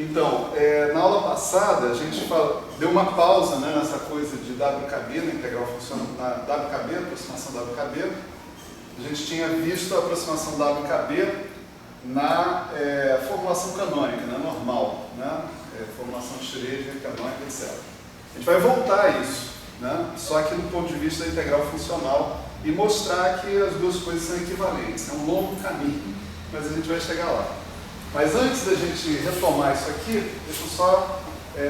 Então, na aula passada, a gente deu uma pausa, né, nessa coisa de WKB, na integral funcional, na WKB, aproximação WKB. A gente tinha visto a aproximação WKB na formulação canônica, né, normal, né, formulação de Schrödinger, canônica, etc. A gente vai voltar a isso, né, só que do ponto de vista da integral funcional e mostrar que as duas coisas são equivalentes. É um longo caminho, mas a gente vai chegar lá. Mas antes da gente retomar isso aqui, deixa eu só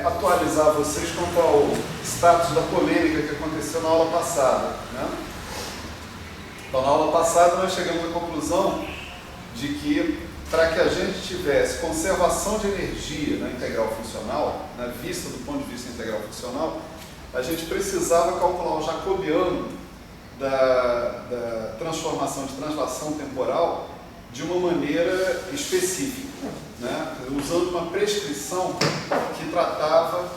atualizar vocês quanto ao status da polêmica que aconteceu na aula passada, né? Então, na aula passada nós chegamos à conclusão de que para que a gente tivesse conservação de energia na integral funcional, na vista do ponto de vista integral funcional, a gente precisava calcular o jacobiano da transformação de translação temporal de uma maneira específica, né? Usando uma prescrição que tratava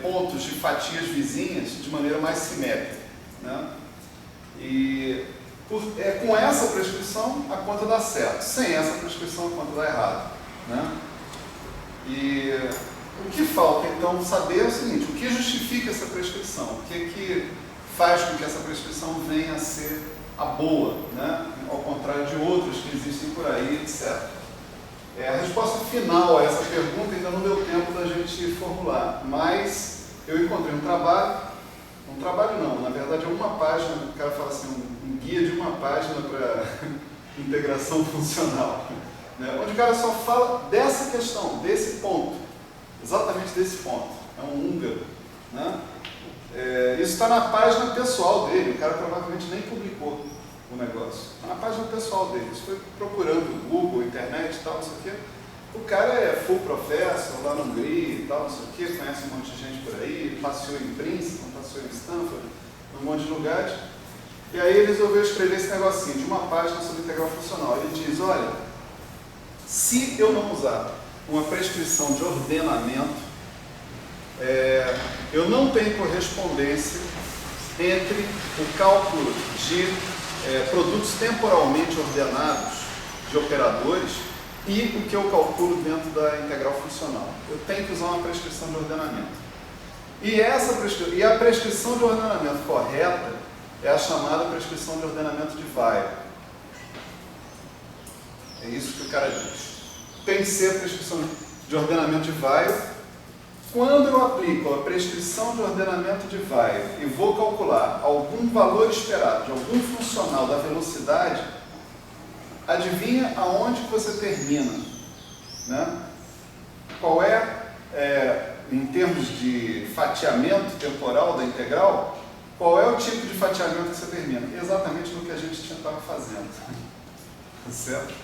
pontos de fatias vizinhas de maneira mais simétrica, né? E com essa prescrição a conta dá certo, sem essa prescrição a conta dá errado, né? E o que falta então saber é o seguinte: o que justifica essa prescrição? O que faz com que essa prescrição venha a ser a boa, né? Ao contrário de outras que existem por aí, etc. A resposta final a essa pergunta ainda não deu tempo da gente formular, mas eu encontrei um trabalho não, na verdade é uma página, o cara fala assim, um guia de uma página para integração funcional, né? Onde o cara só fala dessa questão, desse ponto, exatamente desse ponto, é um húngaro, né? Isso está na página pessoal dele, o cara provavelmente nem publicou o negócio. Está na página pessoal dele. Isso foi procurando Google, internet e tal, não sei o quê. O cara é full professor lá na Hungria e tal, não sei o quê, conhece um monte de gente por aí, passeou em Princeton, passeou em Stanford, num monte de lugares. E aí ele resolveu escrever esse negocinho de uma página sobre integral funcional. Ele diz, olha, se eu não usar uma prescrição de ordenamento, eu não tenho correspondência entre o cálculo de produtos temporalmente ordenados de operadores e o que eu calculo dentro da integral funcional. Eu tenho que usar uma prescrição de ordenamento. E a prescrição de ordenamento correta é a chamada prescrição de ordenamento de Weyl. É isso que o cara diz. Tem que ser a prescrição de ordenamento de Weyl. Quando eu aplico a prescrição de ordenamento de Weyl e vou calcular algum valor esperado de algum funcional da velocidade, adivinha aonde que você termina, né? Qual em termos de fatiamento temporal da integral, qual é o tipo de fatiamento que você termina? Exatamente no que a gente estava fazendo, certo?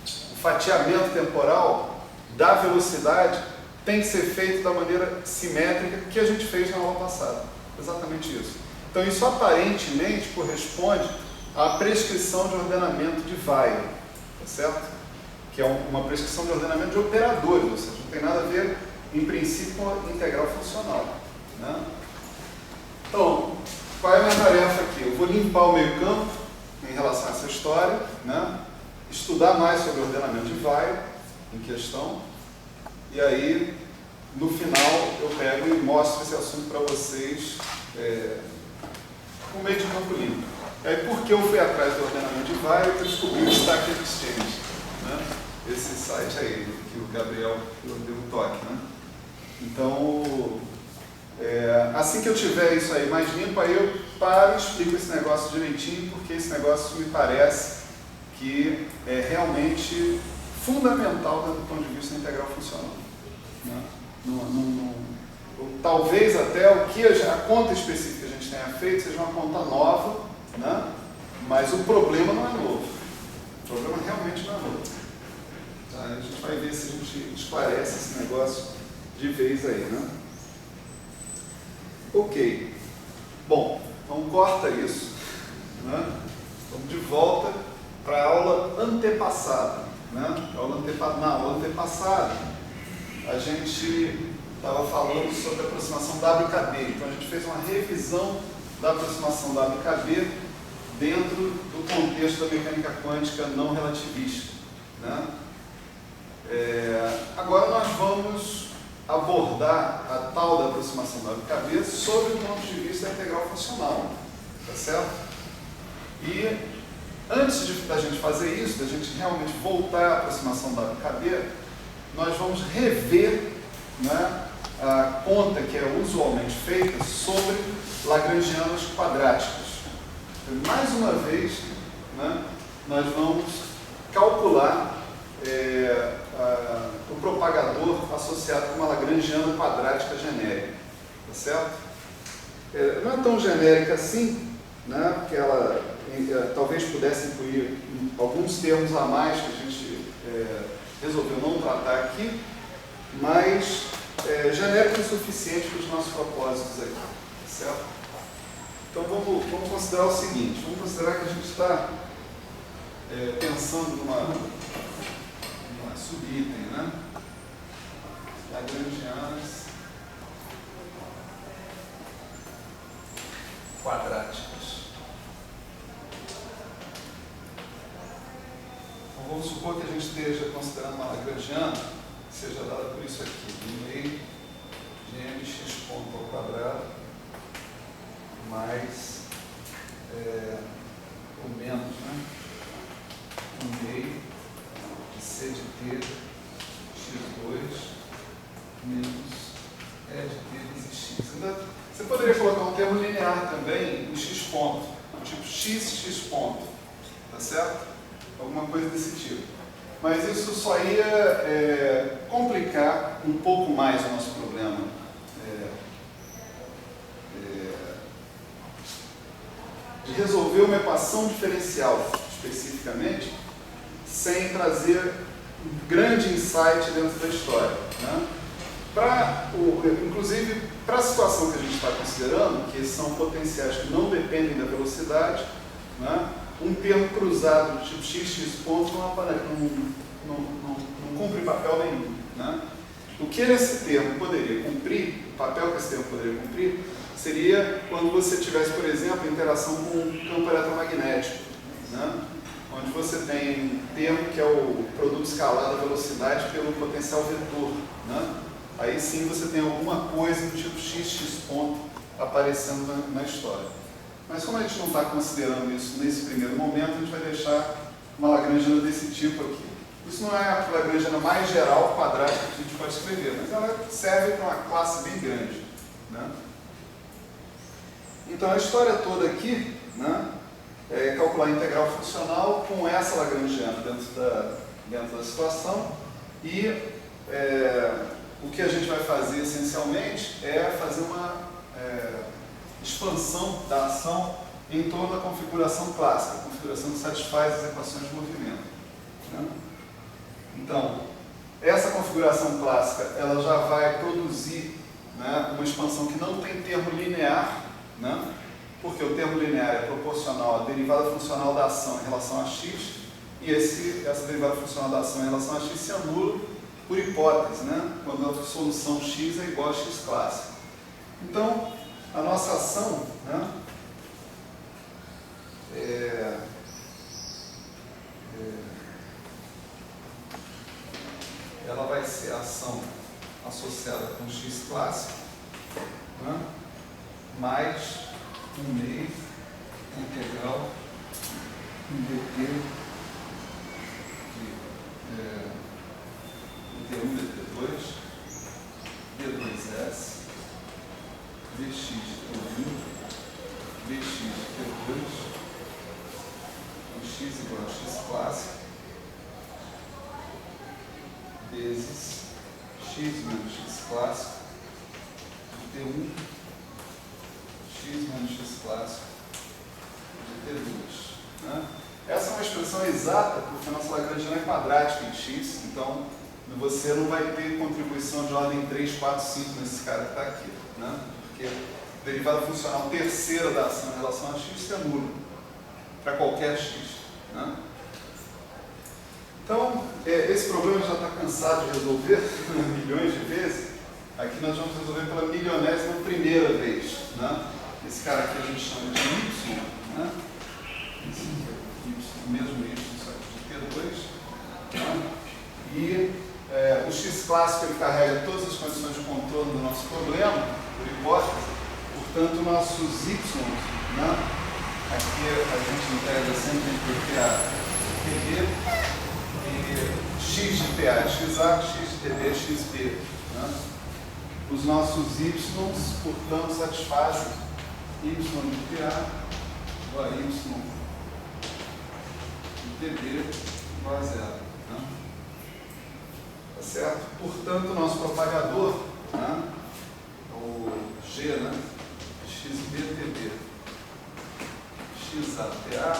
O fatiamento temporal da velocidade tem que ser feito da maneira simétrica que a gente fez na aula passada. Exatamente isso. Então, isso aparentemente corresponde à prescrição de ordenamento de Weyl, tá certo? Que é uma prescrição de ordenamento de operadores, ou seja, não tem nada a ver, em princípio, com a integral funcional, né? Então, qual é a minha tarefa aqui? Eu vou limpar o meio campo em relação a essa história, né? Estudar mais sobre o ordenamento de Weyl em questão. E aí, no final, eu pego e mostro esse assunto para vocês com meio de campo limpo. Aí, por que eu fui atrás do ordenamento de Weyl? Eu descobri o Stack Exchange, né? Esse site aí, que o Gabriel deu um toque, né? Então, assim que eu tiver isso aí mais limpo, aí eu paro e explico esse negócio direitinho, porque esse negócio me parece que é realmente fundamental do ponto de vista integral funcional, né? Talvez até a conta específica que a gente tenha feito seja uma conta nova, né? Mas o problema não é novo. O problema realmente não é novo. Tá? A gente vai ver se a gente esclarece esse negócio de vez aí, né? Ok. Bom, então corta isso, né? Vamos de volta para a aula antepassada, né? Na aula antepassada, a gente estava falando sobre a aproximação WKB. Então a gente fez uma revisão da aproximação WKB dentro do contexto da mecânica quântica não relativista, né? Agora nós vamos vamos abordar a tal da aproximação da cabeça sob o ponto de vista da integral funcional, tá certo? E antes da gente fazer isso, da gente realmente voltar à aproximação da cabeça, nós vamos rever, né, a conta que é usualmente feita sobre lagrangianos quadráticos. Então, mais uma vez, né, nós vamos calcular o propagador associado com uma lagrangiana quadrática genérica, tá certo? Não é tão genérica assim, né, porque ela talvez pudesse incluir alguns termos a mais que a gente resolveu não tratar aqui, mas genérico o suficiente para os nossos propósitos aqui, tá certo? Então vamos considerar o seguinte, vamos considerar que a gente está pensando numa subitem, né? Lagrangianas quadráticas. Então, vamos supor que a gente esteja considerando uma lagrangiana que seja dada por isso aqui, 1/2 de mx ponto ao quadrado mais ou menos, né? 1/2 de c de t x2 menos e de t vezes x. Então, você poderia colocar um termo linear também em x ponto, tipo x ponto, tá certo? Alguma coisa desse tipo. Mas isso só ia complicar um pouco mais o nosso problema. De resolver uma equação diferencial, especificamente, sem trazer um grande insight dentro da história, né? Inclusive, para a situação que a gente está considerando, que são potenciais que não dependem da velocidade, né? Um termo cruzado do tipo x ponto não cumpre papel nenhum, né? O que esse termo poderia cumprir, o papel que esse termo poderia cumprir, seria quando você tivesse, por exemplo, interação com um campo eletromagnético, né? Onde você tem um termo que é o produto escalar da velocidade pelo potencial vetor, né? Aí sim você tem alguma coisa do tipo x ponto aparecendo na história. Mas como a gente não está considerando isso nesse primeiro momento, a gente vai deixar uma lagrangiana desse tipo aqui. Isso não é a lagrangiana mais geral quadrática que a gente pode escrever, mas ela serve para uma classe bem grande, né? Então a história toda aqui, né, é calcular a integral funcional com essa lagrangiana dentro da situação e o que a gente vai fazer essencialmente é fazer uma expansão da ação em torno da configuração clássica, a configuração que satisfaz as equações de movimento, né? Então, essa configuração clássica ela já vai produzir, né, uma expansão que não tem termo linear, né? Porque o termo linear é proporcional à derivada funcional da ação em relação a x, e essa derivada funcional da ação em relação a x se anula por hipótese, né? Quando a solução x é igual a x clássico. Então, a nossa ação, né, ela vai ser a ação associada com x clássico, né, mais 1/2 integral dt de d1 dt2 d2s dx d1 dx d2 x igual a x clássico vezes x menos x clássico de t1 x menos x clássico de t2, né? Essa é uma expressão exata porque a nossa lagrangiana é quadrática em x, então você não vai ter contribuição de ordem 3, 4, 5 nesse cara que está aqui, né? Porque a derivada funcional terceira da ação em relação a x se anula para qualquer x, né? Então, esse problema já está cansado de resolver milhões de vezes. Aqui nós vamos resolver pela milionésima primeira vez, né? Esse cara aqui a gente chama de y, né? Esse y, o mesmo y, só que de T2. Né? E O x clássico ele carrega todas as condições de contorno do nosso problema, por hipótese, portanto, nossos y, né? Aqui a gente integra sempre entre PA e TB, e x de PA é xa, x de TB é xb. Né? Os nossos y, portanto, satisfazem y de PA igual a y de TB igual a zero. Né? Tá certo? Portanto, o nosso propagador, né? O G, né? xbTB, xAPA,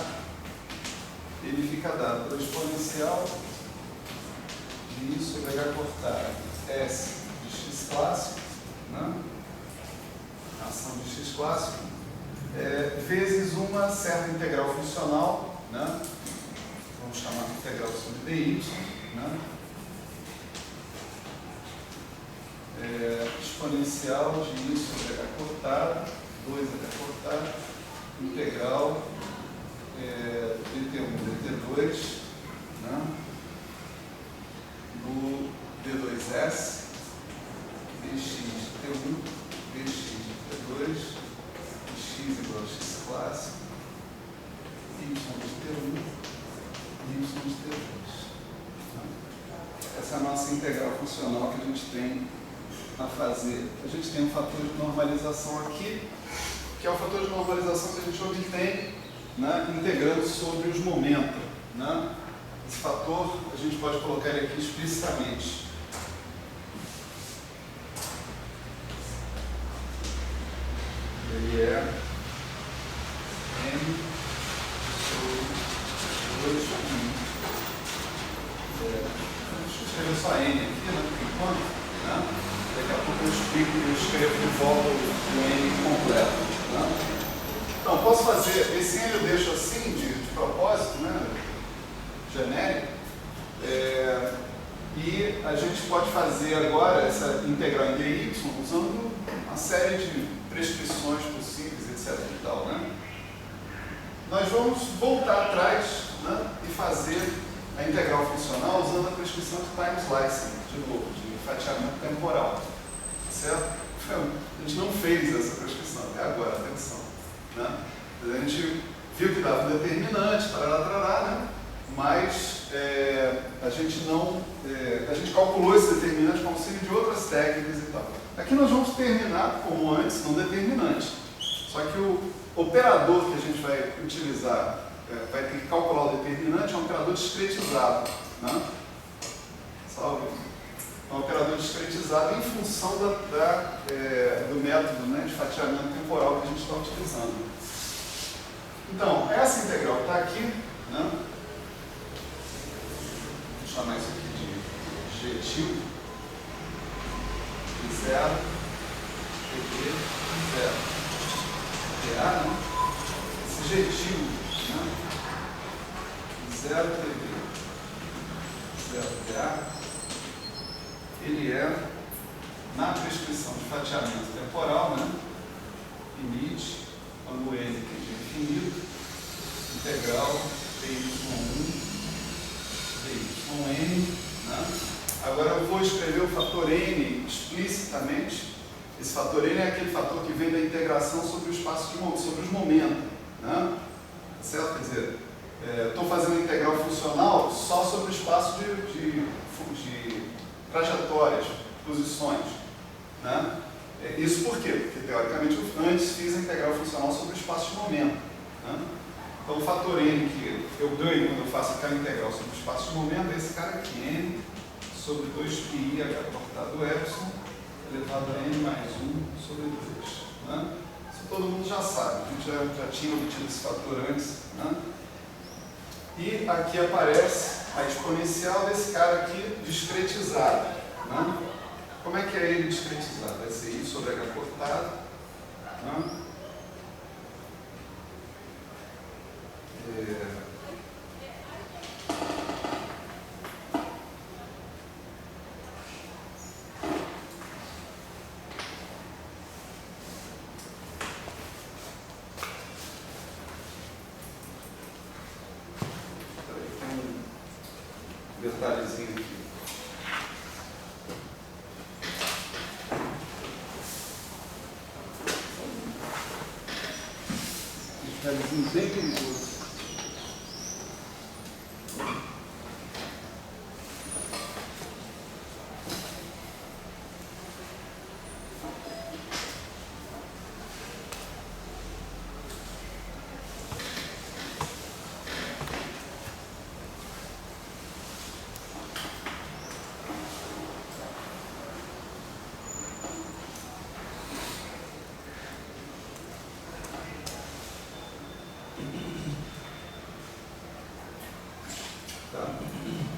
ele fica dado pela exponencial de I sobre H cortado S de x clássico, né? A ação de x clássico, vezes uma certa integral funcional, né? Vamos chamar de integral sobre dy, né? Exponencial de I sobre H cortado, 2H cortado, integral dt1, dt2, né? Do d2s, dx dt1, dx dt2, x igual a x clássico, y de t1, y de t2. Essa é a nossa integral funcional que a gente tem a fazer. A gente tem um fator de normalização aqui, que é o fator de normalização que a gente obtém, né, integrando sobre os momentos. Né? Esse fator a gente pode colocar ele aqui explicitamente. Ele é m sobre 2 deixa eu escrever só n aqui, né, por enquanto. Né? Daqui a pouco eu escrevo de volta o n completo. Né? Então, posso fazer, esse n eu deixo assim, de propósito, né? Genérico, e a gente pode fazer agora essa integral em dy usando uma série de prescrições possíveis, etc. E tal, né? Nós vamos voltar atrás, né, e fazer a integral funcional usando a prescrição de time slicing, de novo, de fatiamento temporal. Certo? A gente não fez essa prescrição até agora, atenção. Né? A gente viu que dava um determinante, tarará, né? Mas a gente não. A gente calculou esse determinante com auxílio de outras técnicas e tal. Aqui nós vamos terminar, como antes, no determinante. Só que o operador que a gente vai utilizar, vai ter que calcular o determinante, é um operador discretizado. Né? Salve. É um operador discretizado em função do método, né, de fatiamento temporal que a gente está utilizando. Então, essa integral que está aqui, né, vou chamar isso aqui de g tilde de 0, pt, 0. PA, né? Esse g tilde, né, 0 tb, 0 PA, ele é, na prescrição de fatiamento temporal, né, limite, quando n tende a infinito, integral dy1 dy1n. Né? Agora eu vou escrever o fator n explicitamente. Esse fator n é aquele fator que vem da integração sobre o espaço sobre os momentos. Né? Certo? Quer dizer, estou fazendo integral funcional só sobre o espaço de trajetórias, posições. Né? Isso por quê? Porque, teoricamente, eu antes fiz a integral funcional sobre o espaço de momento. Né? Então, o fator n que eu ganho quando eu faço aquela integral sobre o espaço de momento é esse cara aqui, n sobre 2πi h cortado epsilon elevado a n mais 1 sobre 2. Né? Isso todo mundo já sabe, a gente já tinha obtido esse fator antes. Né? E aqui aparece a exponencial desse cara aqui discretizado. Né? Como é que é ele discretizado? Vai ser I sobre H cortado. Né? Detalhezinho aqui. detalhezinho bem perigoso.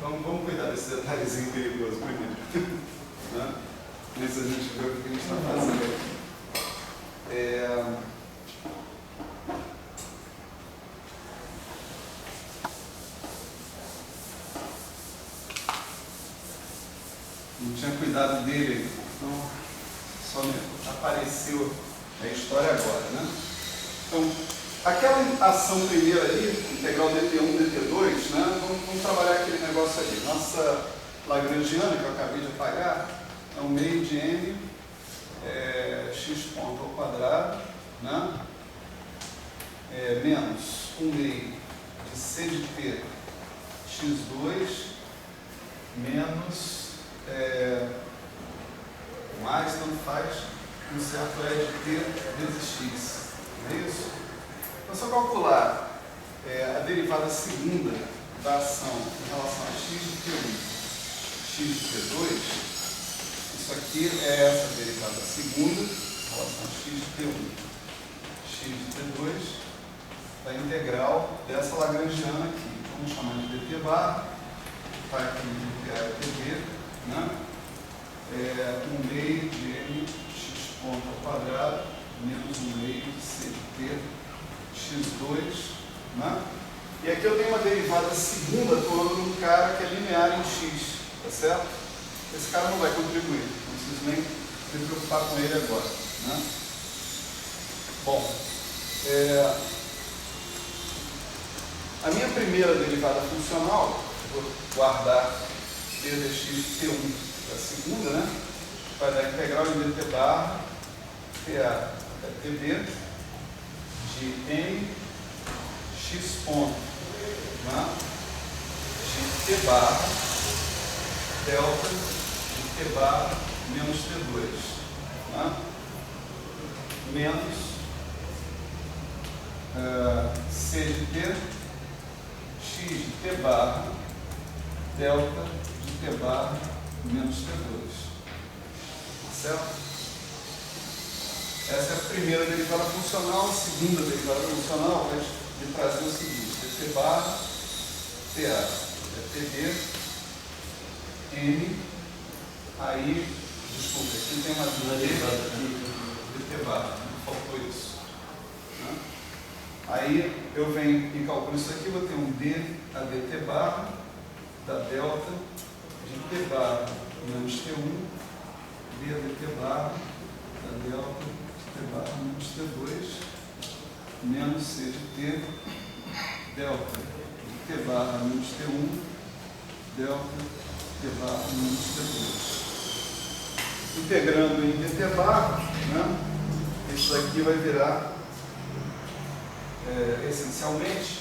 Então, vamos cuidar desse detalhezinho perigoso primeiro. Né? Antes a gente ver o que a gente está fazendo. Não tinha cuidado dele, então só me apareceu a história agora. Né? Então, aquela ação primeira ali, integral dt1, dt2, né? Vamos trabalhar aquele negócio ali. Nossa lagrangiana, que eu acabei de apagar, é um meio de n x ponto ao quadrado, né? Menos um meio de c de t x2 menos mais, tanto faz, um certo e de t vezes x. É isso? Então, se eu calcular a derivada segunda da ação em relação a x de t1, x de t2, isso aqui é essa derivada segunda em relação a x de t1, x de t2, da integral dessa lagrangiana aqui. Vamos chamar de dt barra, vai aqui multiplicar dv, né? 1 meio de n x ponto ao quadrado menos 1 meio de c de t x2, né? E aqui eu tenho uma derivada segunda atuando num cara que é linear em x, tá certo? Esse cara não vai contribuir, não preciso nem me preocupar com ele agora, né? Bom, a minha primeira derivada funcional, vou guardar d dx de t1 da segunda, né? Vai dar integral em dt barra ta até tb de n x ponto, né? de t barra delta de t barra menos t2, né? Menos c de t x de t barra delta de t barra menos t2, certo? Essa é a primeira derivada funcional. A segunda derivada funcional vai me trazer o seguinte: dt barra ta é tb n, aí, desculpa, aqui tem uma derivada aqui, dt barra, não faltou isso, né? Aí eu venho e calculo isso aqui, vou ter um d a dt barra da delta de t barra menos t1, d a dt barra da delta de t barra menos t2, menos c de t, delta de t barra menos t1, delta de t barra menos t2. Integrando em dt barra, né? Isso daqui vai virar essencialmente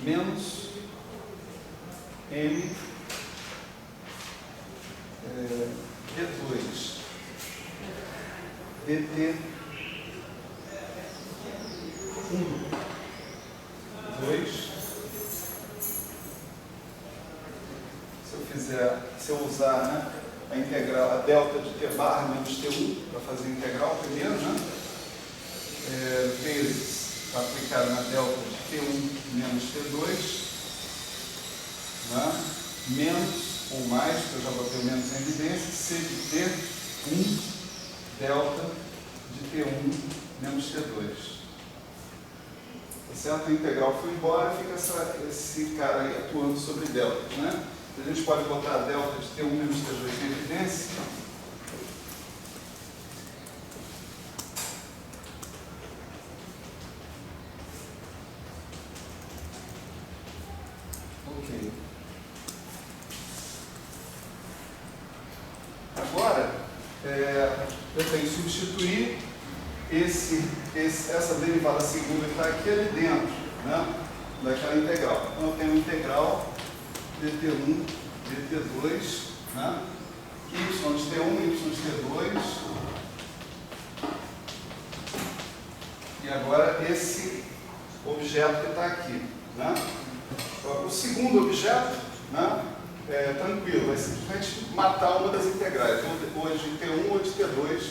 menos m d2 dt 2. Se eu usar, né, a integral, a delta de t barra menos t1 para fazer a integral primeiro, né? Vezes aplicar na delta de t1 menos t2, né? Menos ou mais, porque eu já botei o menos em evidência, c de t1 delta de t1 menos t2. Tá certo? A integral foi embora, fica esse cara aí atuando sobre delta, né? A gente pode botar a delta de t1 menos t2 em evidência. Ok. Agora, eu tenho que substituir essa derivada segunda que está aqui ali dentro, né, daquela integral. Então eu tenho integral dt1, dt2, né, y de t1, y de t2, e agora esse objeto que está aqui. Né? O segundo objeto, né, é tranquilo, vai simplesmente matar uma das integrais, ou de t1 ou de t2,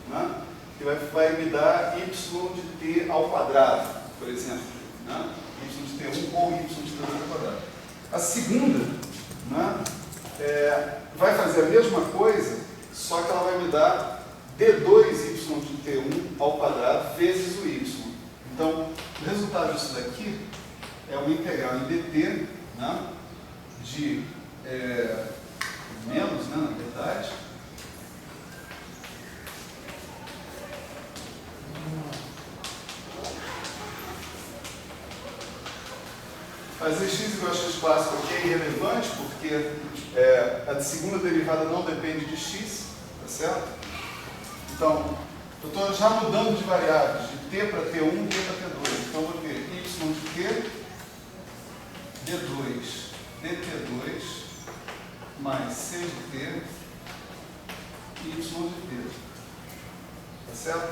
né, que vai me dar y de t ao quadrado, por exemplo. Né? Y de t1 ou y de t2 ao quadrado. A segunda, né, vai fazer a mesma coisa, só que ela vai me dar d2y de t1 ao quadrado vezes o y. Então, o resultado disso daqui é uma integral em dt, né, de menos, né, na verdade, fazer x igual a x clássico aqui é irrelevante, porque a segunda derivada não depende de x, tá certo? Então, eu estou já mudando de variáveis, de t para t1, t para t2. Então, eu vou ter y de t, d2, dt2, mais c de t, y de t. Tá certo?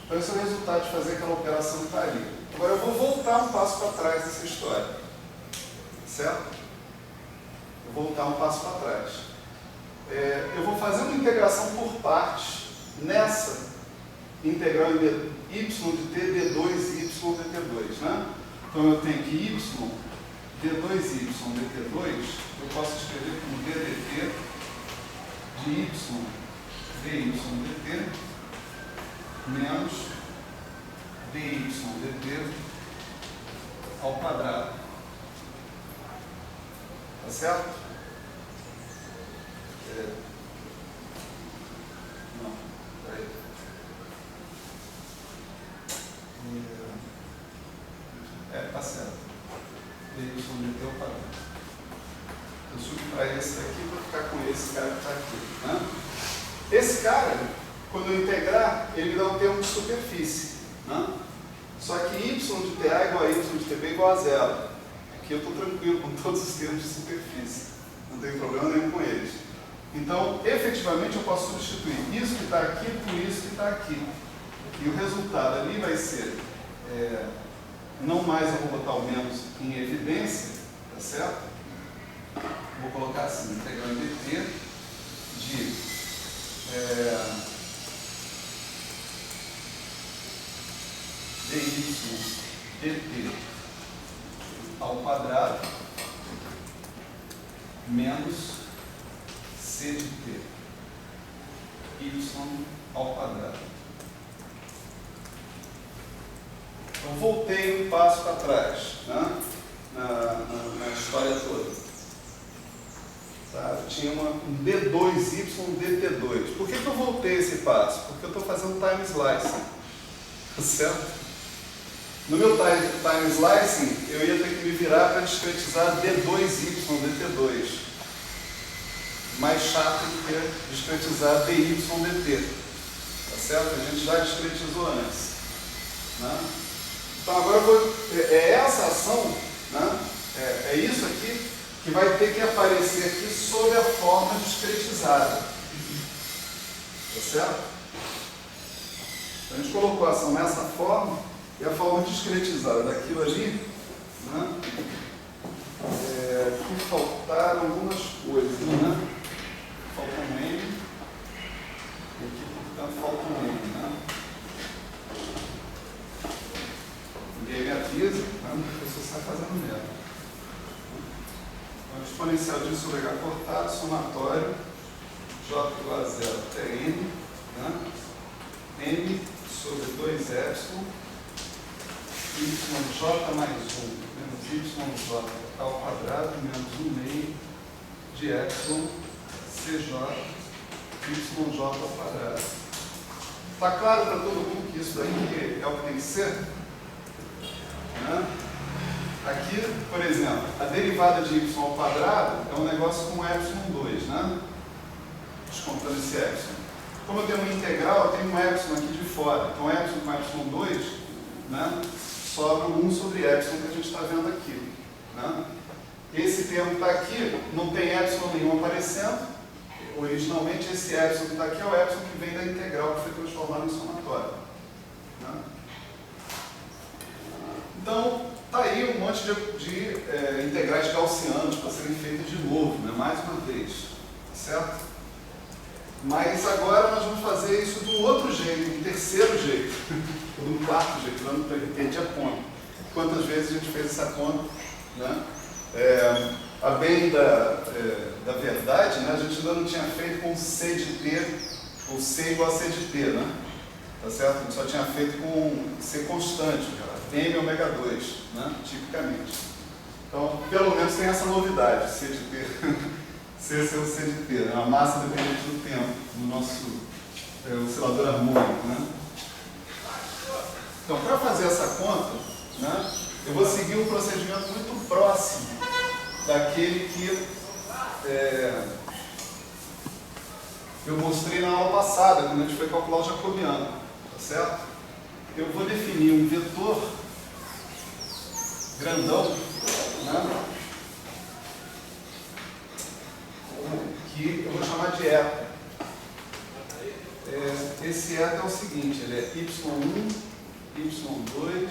Então, esse é o resultado de fazer aquela operação que está ali. Agora, eu vou voltar um passo para trás dessa história. Certo? Eu vou voltar um passo para trás. Eu vou fazer uma integração por partes nessa integral em y de t, d2, y, dt2. Né? Então, eu tenho que y, d2y, dt2, eu posso escrever como ddt de y, dy, dt, menos dy dt ao quadrado. Tá certo? Não, peraí. Tá certo. Dy dt ao quadrado. Eu subo para esse daqui para ficar com esse cara que está aqui. Né? Esse cara, quando eu integrar, ele me dá um termo de superfície. Né? Só que y de TA igual a y de TB igual a zero. Aqui eu estou tranquilo com todos os termos de superfície. Não tem problema nenhum com eles. Então, efetivamente, eu posso substituir isso que está aqui por isso que está aqui. E o resultado ali vai ser, não mais eu vou botar o menos em evidência, tá certo? Vou colocar assim, integral em dt de dy dt ao quadrado menos c de t y ao quadrado. Então, voltei um passo para trás, né? na história toda. Tá? Eu tinha um d2y dt2. Por que eu voltei esse passo? Porque eu estou fazendo time slicing. Tá certo? No meu time slicing, eu ia ter que me virar para discretizar d2y dt2. Mais chato do que discretizar dy dt. Tá certo? A gente já discretizou antes. Né? Então agora eu vou. Essa ação, né? É isso aqui que vai ter que aparecer aqui sob a forma discretizada. Tá certo? Então, a gente colocou a ação nessa forma e a forma discretizada daquilo ali, né? Que faltaram algumas coisas, né? Falta um M e aqui, portanto, falta um M, né? Ninguém me avisa, né? A pessoa sai fazendo merda. Então, exponencial disso sobre H cortado, somatório, J igual a zero até N, né? M sobre 2ε, yj mais 1 menos yj ao quadrado menos 1 meio de epsilon cj yj ao quadrado. Está claro para todo mundo que isso daqui é o que tem que ser? Né? Aqui, por exemplo, a derivada de y ao quadrado é um negócio com epsilon 2, né? Descontando esse epsilon. como eu tenho uma integral, eu tenho um epsilon aqui de fora. Então, epsilon com epsilon 2, né, sobra 1 sobre epsilon que a gente está vendo aqui. Né? Esse termo que está aqui, não tem epsilon nenhum aparecendo. Originalmente, esse epsilon que está aqui é o epsilon que vem da integral que foi transformado em somatório. Né? Então, está aí um monte de integrais gaussianos para serem feitas de novo, né? Mais uma vez. Certo? Mas agora nós vamos fazer isso de um outro jeito, um terceiro jeito, ou um quarto jeito, dando para repetir a conta. Quantas vezes a gente fez essa conta? Né? A bem da verdade, né? A gente ainda não tinha feito com C de T, ou C igual a C de T, né? Tá certo? A gente só tinha feito com C constante, M ômega 2, né? Tipicamente. Então, pelo menos tem essa novidade, C de T. C é o C de T, né? Uma massa dependente do tempo, no nosso oscilador harmônico, né? Então, para fazer essa conta, né, eu vou seguir um procedimento muito próximo daquele que eu mostrei na aula passada, quando a gente foi calcular o jacobiano, tá certo? Eu vou definir um vetor grandão, né, que eu vou chamar de eta. Esse eta é o seguinte, ele é y1, y2,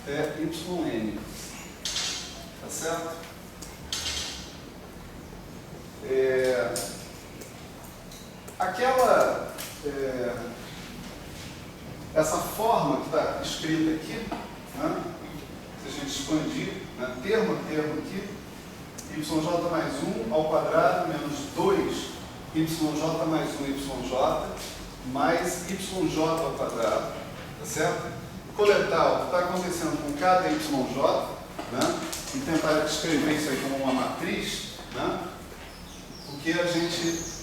yn. Tá certo? Essa forma que está escrita aqui, né? Se a gente expandir, né? Termo a termo aqui, yj mais 1 ao quadrado menos 2 yj mais 1 yj mais yj ao quadrado, tá certo? Coletar o que está acontecendo com cada yj, né? E tentar escrever isso aí como uma matriz, né? O que a gente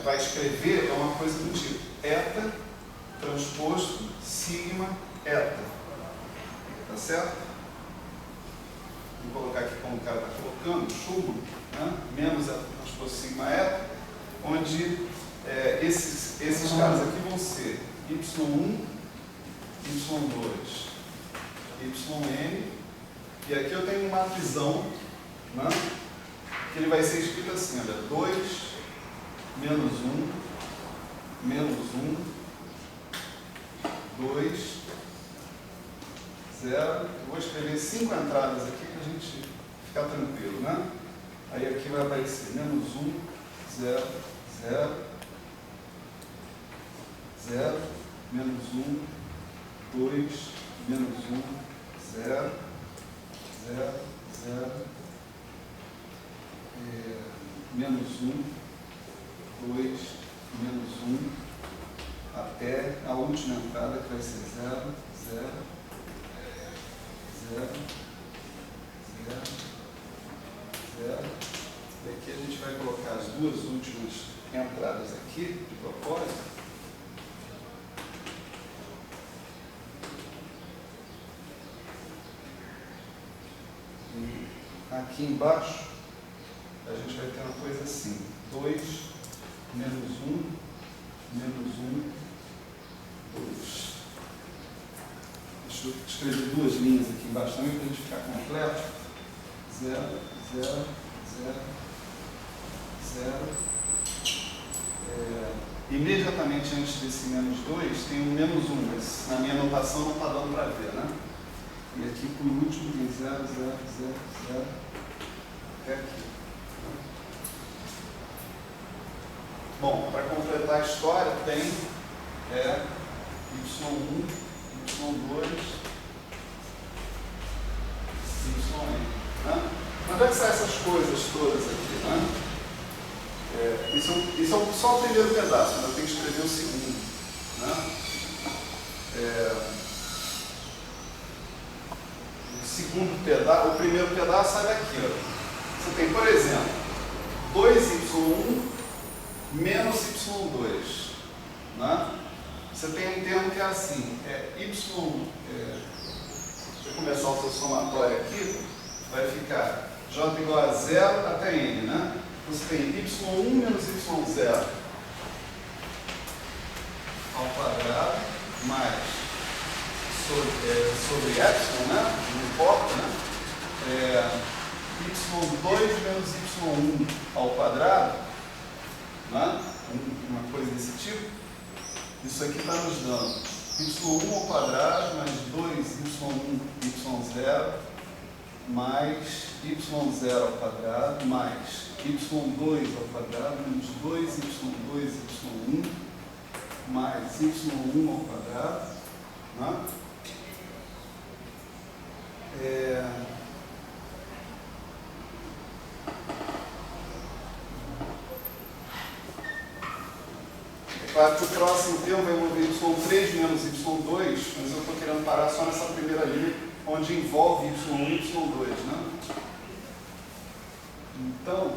vai escrever é uma coisa do tipo eta transposto sigma eta, tá certo? Vou colocar aqui como o cara está colocando, Schumann, né? Menos eta transposto sigma eta, onde esses caras aqui vão ser y1, y2, yn, e aqui eu tenho um matrizão, né? Que ele vai ser escrito assim, olha, 2, menos 1, menos 1, 2, 0. Eu vou escrever 5 entradas aqui para a gente ficar tranquilo, né? Aí aqui vai aparecer menos 1, 0, 0, 0, menos 1, 2, menos 1, 0, 0, 0, menos 1, 2, menos 1, até a última entrada que vai ser 0, 0, 0, 0, 0. E aqui a gente vai colocar as duas últimas entradas aqui, de propósito. E aqui embaixo a gente vai ter uma coisa assim, 2, menos 1, menos 1, 2. Deixa eu escrever duas linhas aqui embaixo também para a gente ficar completo. 0, 0, 0, 0. Imediatamente antes desse menos 2 tem um menos 1, mas na minha anotação não está dando para ver, né? E aqui por último tem 0, 0, 0, 0, até aqui. Bom, para completar a história tem y1, y2, yn. Né? Onde é que saem essas coisas todas aqui? Né? Isso é só o primeiro pedaço, ainda tem que escrever o segundo. Né? O segundo pedaço, o primeiro pedaço sai daqui. Ó. Você tem, por exemplo, 2y1 menos y2. Né? Você tem um termo que é assim, y, se eu começar o seu somatório aqui, vai ficar j igual a 0 até n, né? Você tem y1 menos y0 ao quadrado mais sobre epsilon, né? Não importa, né? y2 menos y1 ao quadrado, né? Uma coisa desse tipo. Isso aqui está nos dando y1 ao quadrado mais 2y1 y0 mais y0 ao quadrado mais y2 ao quadrado menos 2y2 y1 mais y1 ao quadrado, né? Claro que o próximo termo vai envolver y3 menos y2, mas eu estou querendo parar só nessa primeira linha, onde envolve y1 e y2, né? Então,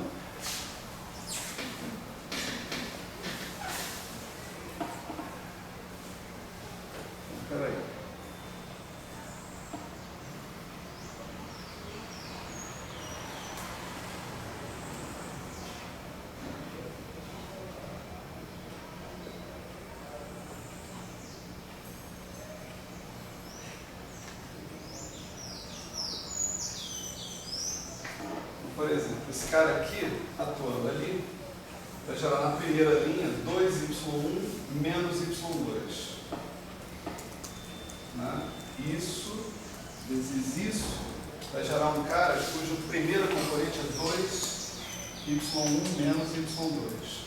espera aí. Por exemplo, esse cara aqui, atuando ali, vai gerar na primeira linha 2y1 menos y2. Né? Isso vezes isso vai gerar um cara cujo primeiro componente é 2y1 menos y2.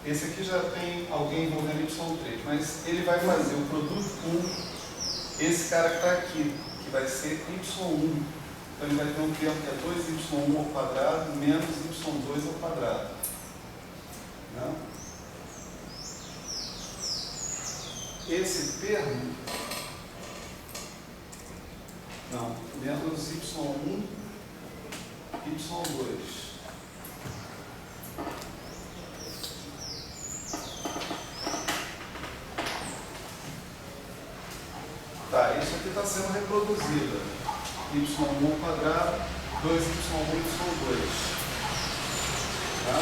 Esse aqui já tem alguém envolvendo y3, mas ele vai fazer o produto com esse cara que está aqui, que vai ser y1. Então ele vai ter um termo que é 2y1 ao quadrado menos y2 ao quadrado. Né? Esse termo, não, menos y1, y2. Tá, isso aqui está sendo reproduzido. y1 ao quadrado, 2y1, y2. Tá?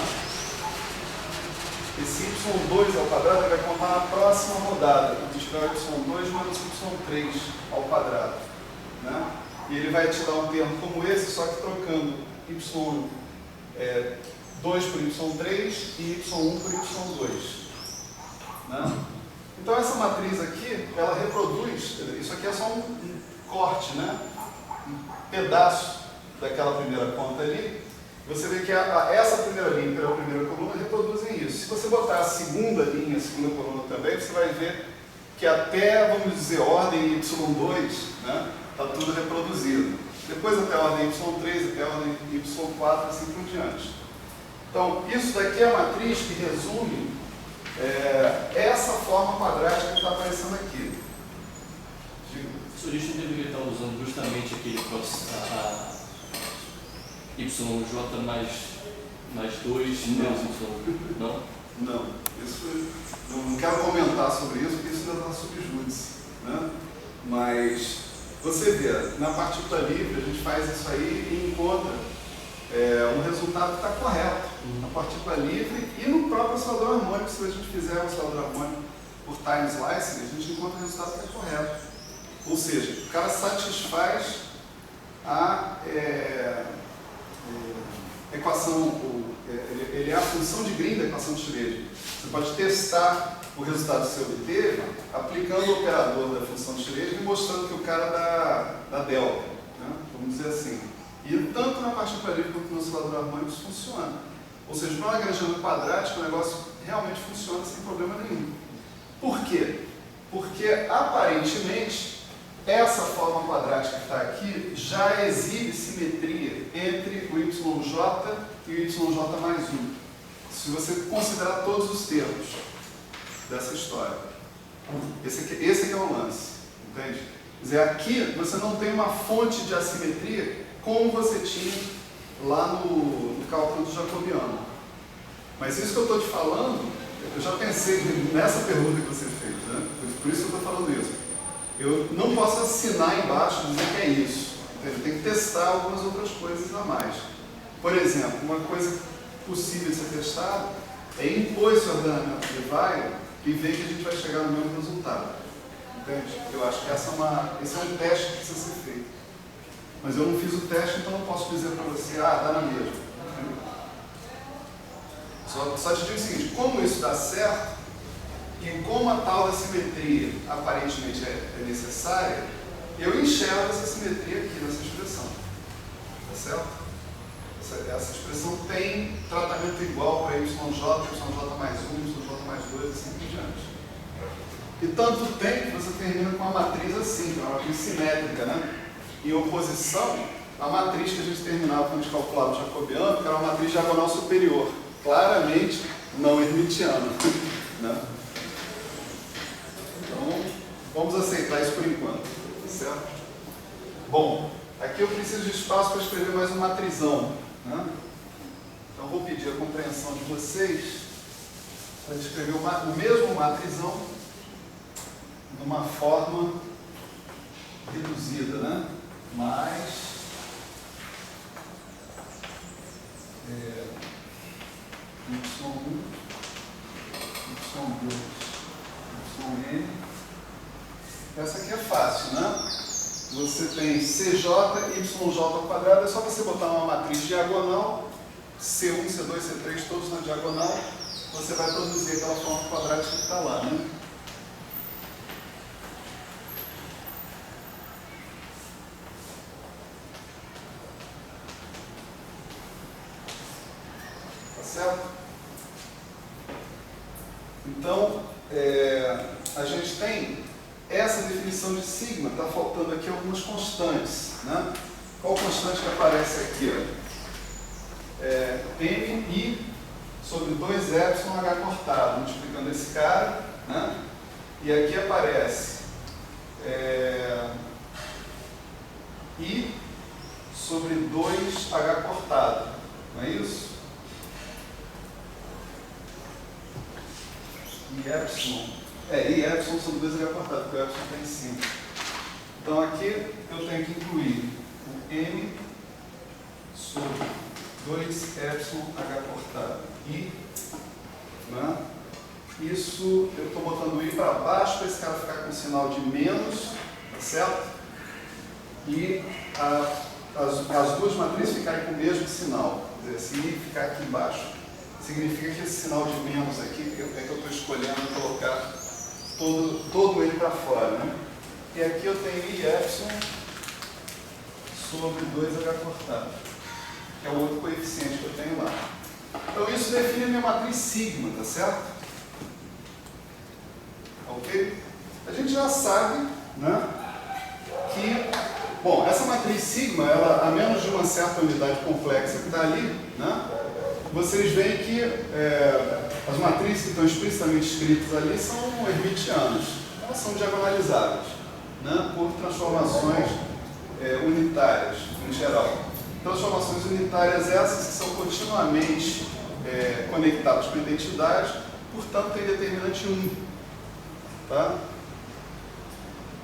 Esse y2 ao quadrado vai contar na próxima rodada, quando tiver y2 menos y3 ao quadrado. Né? E ele vai te dar um termo como esse, só que trocando y2 por y3 e y1 por y2. Né? Então essa matriz aqui, ela reproduz, isso aqui é só um corte, né? Um pedaço daquela primeira conta ali. Você vê que essa primeira linha e a primeira coluna reproduzem isso. Se você botar a segunda linha, a segunda coluna também, você vai ver que até, vamos dizer, ordem y2, né? Está tudo reproduzido. Depois até a ordem y3, até a ordem y4, assim por diante. Então, isso daqui é a matriz que resume essa forma quadrática que está aparecendo aqui. O solista deveria estar usando justamente aquele YJ mais 2 menos Y. Não? Não. Isso, eu não quero comentar sobre isso, porque isso ainda está sob júdice. Né? Mas você vê, na partícula livre a gente faz isso aí e encontra um resultado que está correto. Na partícula livre e no próprio oscilador harmônico, se a gente fizer o oscilador harmônico por time slicing, a gente encontra o resultado que é correto. Ou seja, o cara satisfaz a equação, ele é a função de Green da equação de Schrödinger. Você pode testar o resultado que você obteve aplicando o operador da função de Schrödinger e mostrando que o cara dá delta, né? Vamos dizer assim. E tanto na partícula livre quanto no oscilador harmônico isso funciona. Ou seja, para uma Lagrangiano quadrático o negócio realmente funciona sem problema nenhum. Por quê? Porque aparentemente essa forma quadrática que está aqui já exibe simetria entre o YJ e o YJ mais 1. Se você considerar todos os termos dessa história. Esse aqui é o lance, entende? Quer dizer, aqui você não tem uma fonte de assimetria como você tinha lá no cálculo do jacobiano. Mas isso que eu estou te falando, eu já pensei nessa pergunta que você fez, né? Por isso que eu estou falando isso. Eu não posso assinar embaixo e dizer que é isso. Eu tenho que testar algumas outras coisas a mais. Por exemplo, uma coisa possível de ser testada é impor esse ordenamento primário e ver que a gente vai chegar no mesmo resultado. Entende? Eu acho que esse é um teste que precisa ser feito. Mas eu não fiz o teste, então não posso dizer para você, dá na mesma. Só te digo o seguinte, como isso dá certo, e como a tal da simetria aparentemente é necessária, eu enxergo essa simetria aqui nessa expressão. Tá certo? Essa expressão tem tratamento igual para YJ mais 1, YJ mais 2, assim por diante. E tanto tem que você termina com uma matriz assim, que é uma matriz simétrica, né? Em oposição à matriz que a gente terminava quando a gente calculava o jacobiano, que era uma matriz diagonal superior, claramente não hermitiana. Né? Então, vamos aceitar isso por enquanto, certo? Bom, aqui eu preciso de espaço para escrever mais um matrizão. Né? Então, vou pedir a compreensão de vocês para escrever o mesmo matrizão de uma forma reduzida, né? Mais Y1, Y2, YN. Essa aqui é fácil, né? Você tem CJ, YJ ao quadrado, é só você botar uma matriz diagonal, C1, C2, C3, todos na diagonal, você vai produzir aquela forma quadrática que está lá, né? Certo? Então, a gente tem essa definição de sigma, está faltando aqui algumas constantes. Né? Qual constante que aparece aqui? MI sobre 2εh cortado, multiplicando esse cara. Né? E aqui aparece I sobre 2h cortado. Não é isso? E epsilon são 2h cortado, porque o epsilon está em cima. Então aqui eu tenho que incluir o M sobre 2εh cortado. E, né? Isso eu estou botando o I para baixo para esse cara ficar com o sinal de menos, tá certo? E as duas matrizes ficarem com o mesmo sinal. Quer dizer, se I ficar aqui embaixo, significa que esse sinal de menos aqui, é que eu estou escolhendo colocar todo ele para fora. Né? E aqui eu tenho I sobre 2h cortado, que é o outro coeficiente que eu tenho lá. Então isso define a minha matriz sigma, tá certo? Ok? A gente já sabe, né, que, bom, essa matriz sigma, ela, a menos de uma certa unidade complexa que está ali, né, vocês veem que as matrizes que estão explicitamente escritas ali são hermitianas. Elas são diagonalizáveis, né, por transformações unitárias, em geral. Transformações unitárias essas que são continuamente conectadas com a identidade, portanto, tem determinante 1. Tá?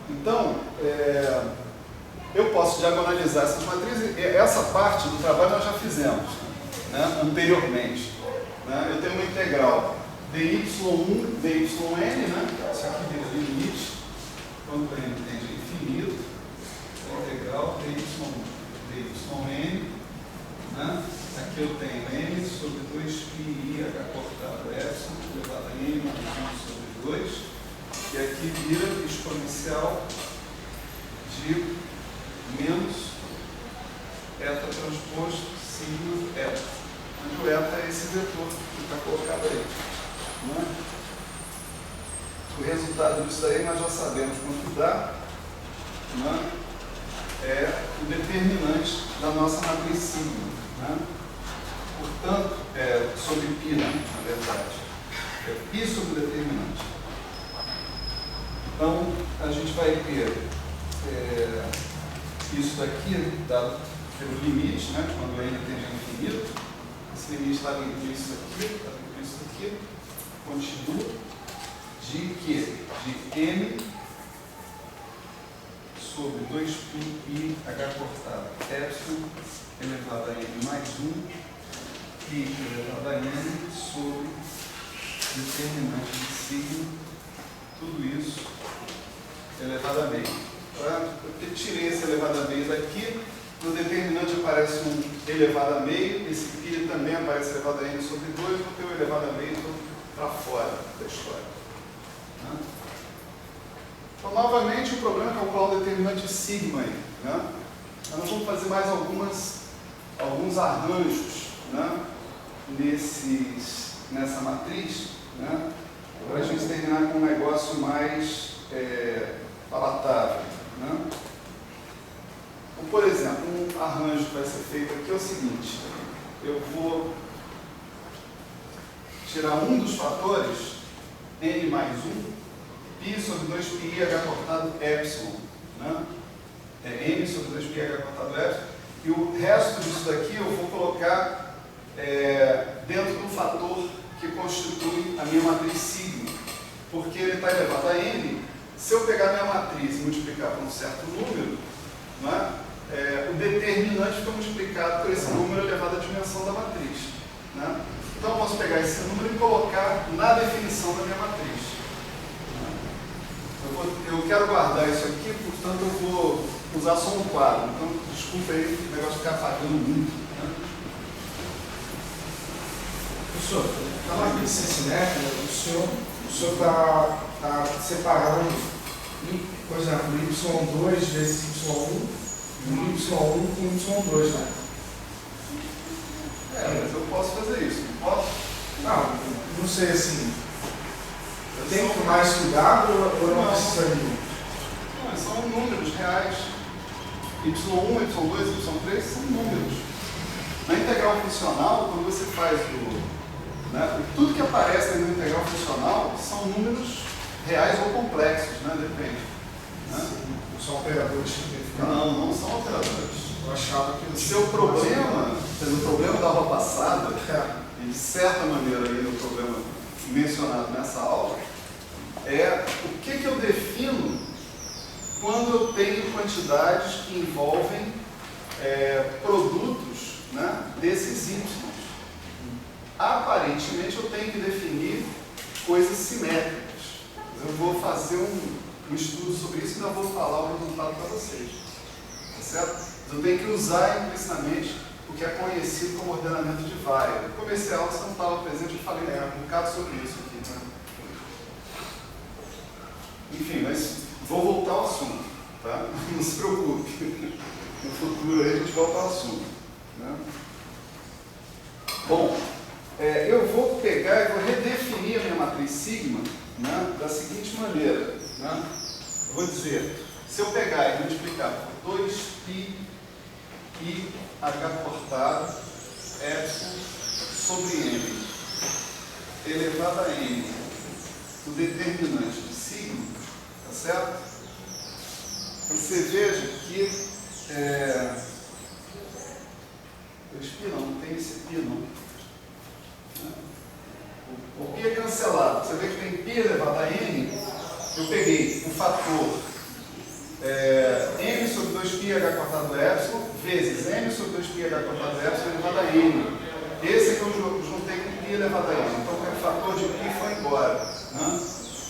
Então, eu posso diagonalizar essas matrizes. Essa parte do trabalho nós já fizemos, né, anteriormente. Né? Eu tenho uma integral dy1, dyn, né? Isso aqui vira limite, quando o n tende a infinito, a integral dy1, dyn, né? Aqui eu tenho n sobre 2πi h cortado epsilon elevado a n mais 1 sobre 2, e aqui vira exponencial de menos eta transposto sigma eta, onde o eta é esse vetor que está colocado aí. Né? O resultado disso daí nós já sabemos quanto dá, né? É o determinante da nossa matriz sigma. Né? Portanto, sobre π, né, na verdade, é π sobre o determinante. Então, a gente vai ter isso daqui dado pelo limite, né, quando n tende a infinito. Esse limite está vindo isso aqui, continua de quê? De m sobre 2πi h cortado epsilon elevado a n mais 1 e elevado a n sobre determinante de signo, tudo isso elevado a meio. Eu tirei esse elevado a meio daqui, no determinante aparece um elevado a meio, esse π também aparece elevado a n sobre 2, vou ter o elevado a meio para fora da história. Então, novamente, o problema é calcular o determinante sigma aí. Nós vamos fazer mais alguns arranjos nessa matriz, para a gente terminar com um negócio mais palatável. Então, por exemplo, um arranjo que vai ser feito aqui é o seguinte: eu vou tirar um dos fatores, n mais 1, π sobre 2πi h cortado epsilon. É n sobre 2πi h cortado epsilon. E o resto disso daqui eu vou colocar dentro do fator que constitui a minha matriz sigma. Porque ele está elevado a n. Se eu pegar minha matriz e multiplicar por um certo número, o determinante fica multiplicado por esse número elevado à dimensão da matriz. Então eu posso pegar esse número e colocar na definição da minha matriz. Eu quero guardar isso aqui, portanto eu vou usar só um quadro. Então, desculpa aí o negócio ficar apagando muito. Professor, na matriz cinética, o senhor está separando, por exemplo, y2 vezes y1, y1 com y2, né? Mas eu posso fazer isso, não posso? Não sei assim. Eu tenho que tomar isso cuidado ou não precisa de números? Não, são números reais. y1, y2, y3 são números. Na integral funcional, quando você faz tudo que aparece na integral funcional são números reais ou complexos, depende. Não são operadores simplificados? Não são operadores. Eu achava que o seu problema, o problema da aula passada, e de certa maneira aí no problema mencionado nessa aula, é o que eu defino quando eu tenho quantidades que envolvem produtos desses y. Aparentemente eu tenho que definir coisas simétricas. Eu vou fazer um estudo sobre isso e ainda vou falar o resultado para vocês. Tá certo? Eu tenho que usar implicitamente o que é conhecido como ordenamento de Weyl. No começo da aula você não estava presente, eu falei um bocado sobre isso aqui. Enfim, mas vou voltar ao assunto, tá? Não se preocupe. No futuro aí a gente volta ao assunto. Bom, eu vou pegar e vou redefinir a minha matriz sigma da seguinte maneira. Eu vou dizer, se eu pegar e multiplicar por 2π i h cortado epsilon sobre n elevado a n, o determinante de sigma, tá certo? Você veja que 2π não tem esse π não. O π é cancelado. Você vê que tem π elevado a n. Eu peguei o fator n sobre 2π h cortado epsilon vezes n sobre 2π h cortado epsilon elevado a n. Esse aqui eu juntei com π elevado a n. Então o fator de π foi embora.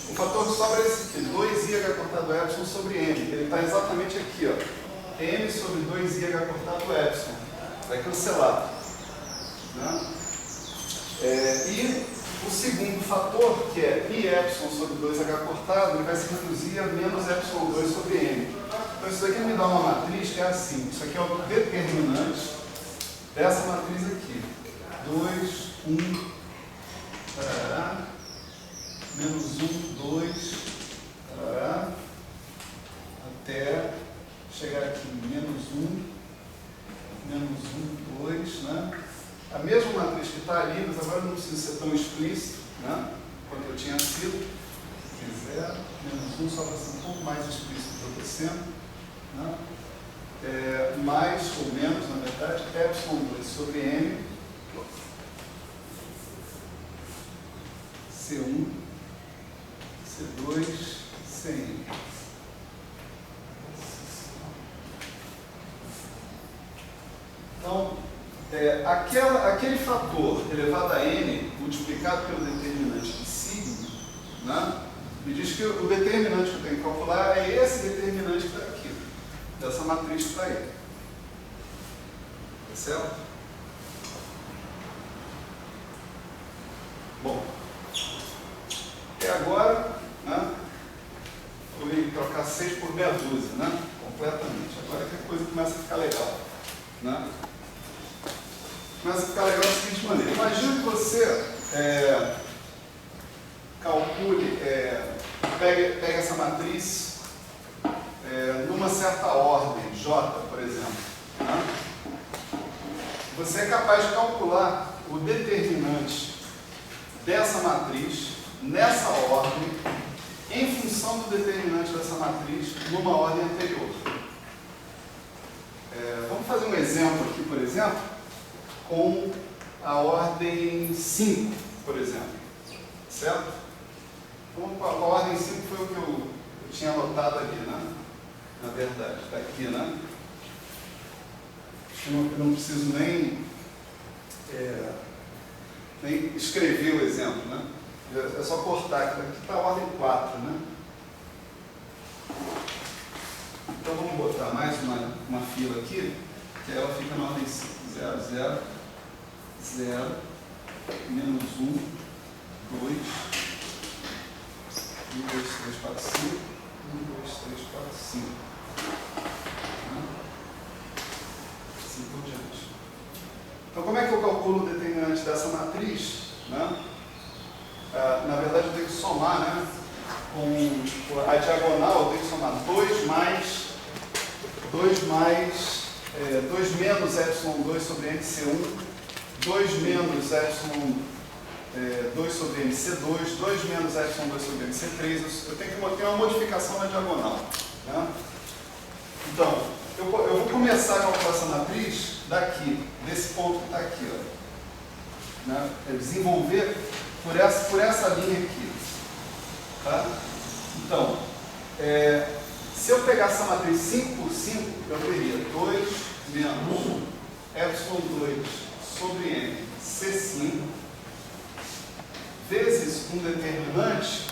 O fator que sobra é esse aqui, 2i h cortado epsilon sobre n. Ele está exatamente aqui, n sobre 2i h cortado epsilon. Vai cancelar. E o segundo fator, que é π epsilon sobre 2h cortado, ele vai se reduzir a menos epsilon 2 sobre n. Então isso daqui me dá uma matriz que é assim. Isso aqui é o determinante dessa matriz aqui. 2, 1, tarará, menos 1, 2, tarará, até chegar aqui, menos 1, 2, A mesma matriz que está ali, mas agora não precisa ser tão explícito, quanto eu tinha sido. 0, menos 1, só para ser um pouco mais explícito do que eu estou sendo. Mais ou menos, na verdade, epsilon 2 sobre n, C1, C2, Cn. Então, aquele fator elevado a n multiplicado pelo determinante de né? Me diz que o determinante que eu tenho que calcular é esse determinante que está aqui, dessa matriz que está aí. Tá certo? Bom, e agora, né, eu vou trocar 6 por meia dúzia, né? Completamente. Agora que a coisa começa a ficar legal, né? Começa a ficar legal da seguinte maneira. Imagina que você calcule, pegue essa matriz numa certa ordem, J, por exemplo. Né? Você é capaz de calcular o determinante dessa matriz, nessa ordem, em função do determinante dessa matriz, numa ordem anterior. Vamos fazer um exemplo aqui, por exemplo, com a ordem 5, por exemplo. Certo? Então, a ordem 5 foi o que eu tinha anotado ali, né? Na verdade, está aqui, né? Acho que eu não preciso nem escrever o exemplo, né? É só cortar aqui. Aqui está a ordem 4, né? Então vamos botar mais uma fila aqui, que ela fica na ordem 5. 0, 0, 0, menos 1, 2, 1, 2, 3, 4, 5, 1, 2, 3, 4, 5. Assim por diante. Então, como é que eu calculo o determinante dessa matriz? Né? Na verdade, eu tenho que somar, né? Com a diagonal, eu tenho que somar 2 menos epsilon2 sobre MC1, 2 menos epsilon2 sobre MC2, 2 menos epsilon2 sobre MC3. Eu tenho que ter uma modificação na diagonal. Né? Então, eu vou começar a calcular essa matriz daqui, desse ponto que está aqui. Ó. Né? Desenvolver por essa linha aqui. Tá? Então, se eu pegar essa matriz 5 por 5, eu teria 2 menos epsilon2 sobre n C5 vezes um determinante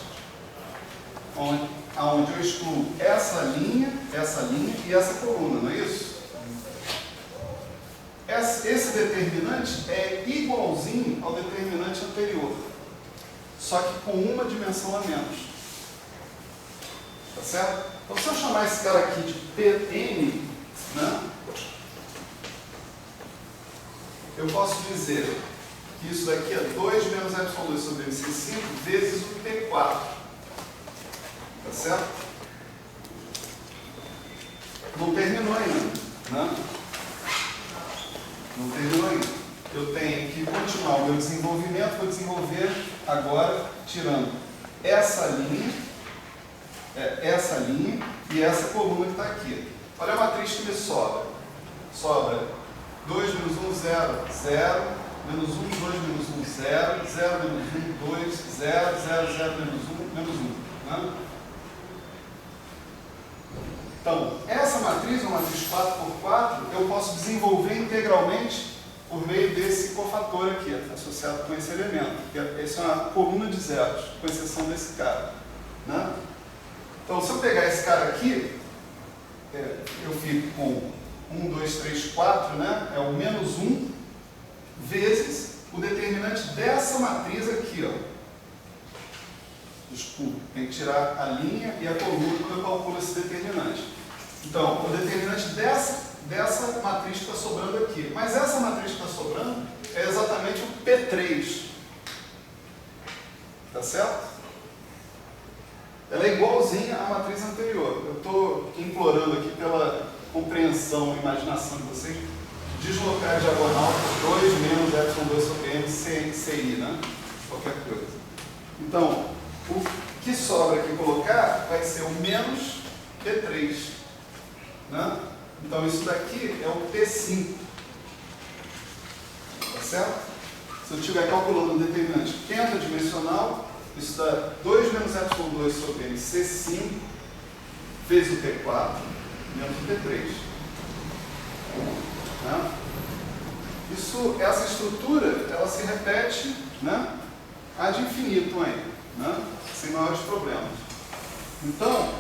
onde eu excluo essa linha e essa coluna, não é isso? Esse determinante é igualzinho ao determinante anterior, só que com uma dimensão a menos. Tá certo? Então, se eu chamar esse cara aqui de Pn, né, eu posso dizer que isso daqui é 2 menos epsilon2 sobre MC5 vezes o P4. Tá certo? Não terminou ainda. Né? Não terminou ainda. Eu tenho que continuar o meu desenvolvimento. Vou desenvolver agora tirando essa linha e essa coluna que está aqui. Olha a matriz que me sobra. Sobra 2 menos 1, 0, 0, menos 1, 2 menos 1, 0, 0 menos 1, 2, 0, 0, 0 menos 1, menos 1. Né? Então, essa matriz, uma matriz 4x4, eu posso desenvolver integralmente por meio desse cofator aqui, associado com esse elemento. Essa é uma coluna de zeros, com exceção desse cara. Né? Então, se eu pegar esse cara aqui, eu fico com 1, 2, 3, 4, né? É o menos 1 vezes o determinante dessa matriz aqui, ó. Desculpa, tem que tirar a linha e a coluna quando eu calculo esse determinante. Então, o determinante dessa matriz que está sobrando aqui. Mas essa matriz que está sobrando é exatamente o P3. Tá certo? Ela é igualzinha à matriz anterior. Eu estou implorando aqui pela compreensão e imaginação de vocês, deslocar a diagonal por 2 menos epsilon2 sobre n CI, né? Qualquer coisa. Então, o que sobra aqui colocar vai ser o menos P3. Né? Então, isso daqui é o P5. Tá certo? Se eu estiver calculando um determinante pentadimensional, isso dá 2 menos epsilon2 sobre n C5 vezes o P4 menos o P3. Né? Essa estrutura, ela se repete, né, ad infinitum aí. Né? sem maiores problemas. Então,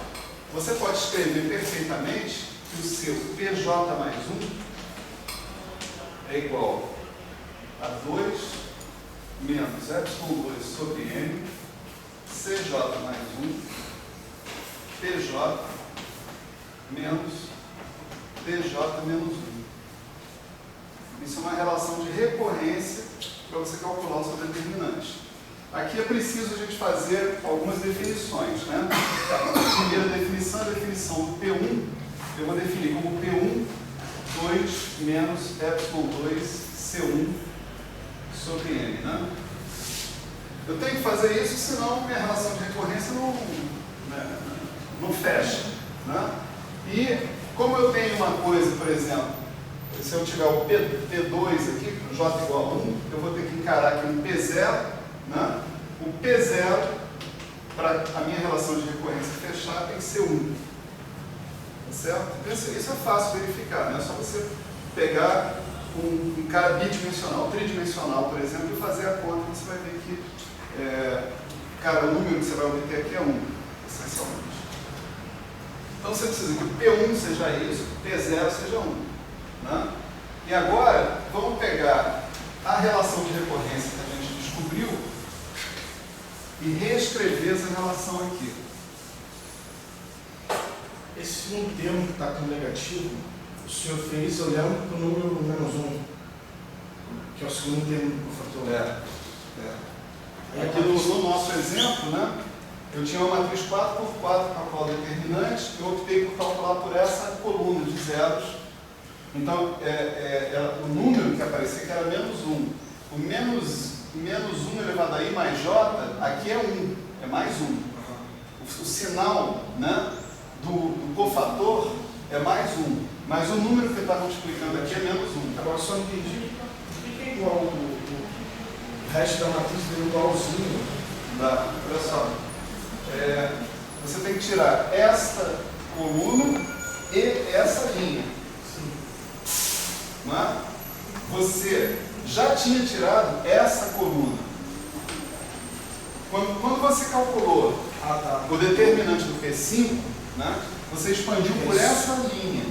você pode escrever perfeitamente que o seu PJ mais 1 é igual a 2 menos epsilon2 sobre M, CJ mais 1, PJ menos DJ menos 1. Isso é uma relação de recorrência para você calcular o seu determinante. Aqui é preciso a gente fazer algumas definições, né? A primeira definição é a definição do P1. Eu vou definir como P1 2 menos epsilon 2 C1 sobre N, né? Eu tenho que fazer isso, senão minha relação de recorrência não fecha, né? E como eu tenho uma coisa, por exemplo, se eu tiver o P2 aqui, J igual a 1, eu vou ter que encarar aqui um P0, né? O P0, para a minha relação de recorrência fechar, tem que ser 1. Tá certo? Isso é fácil verificar, né? É só você pegar um cara bidimensional, tridimensional, por exemplo, e fazer a conta, você vai ver que o número que você vai obter aqui é 1, essencialmente. Então você precisa que o P1 seja isso, o P0 seja 1. Né? E agora, vamos pegar a relação de recorrência que a gente descobriu e reescrever essa relação aqui. Esse segundo termo que está com negativo, o senhor fez olhando para o número menos 1, que é o segundo termo do fator. Aqui no nosso exemplo, né, eu tinha uma matriz 4x4 calcular o determinante, eu optei por calcular por essa coluna de zeros. Então, o número que aparecia que era menos 1. O menos 1 elevado a i mais j, aqui é 1, é mais 1. O sinal, né, do cofator é mais 1. Mas o número que ele está multiplicando aqui é menos 1. Agora só entendi por que é igual o resto da matriz dele igualzinho. Olha só. Você tem que tirar esta coluna e essa linha. Não é? Você já tinha tirado essa coluna. Quando você calculou o determinante do P5, né, você expandiu por essa linha.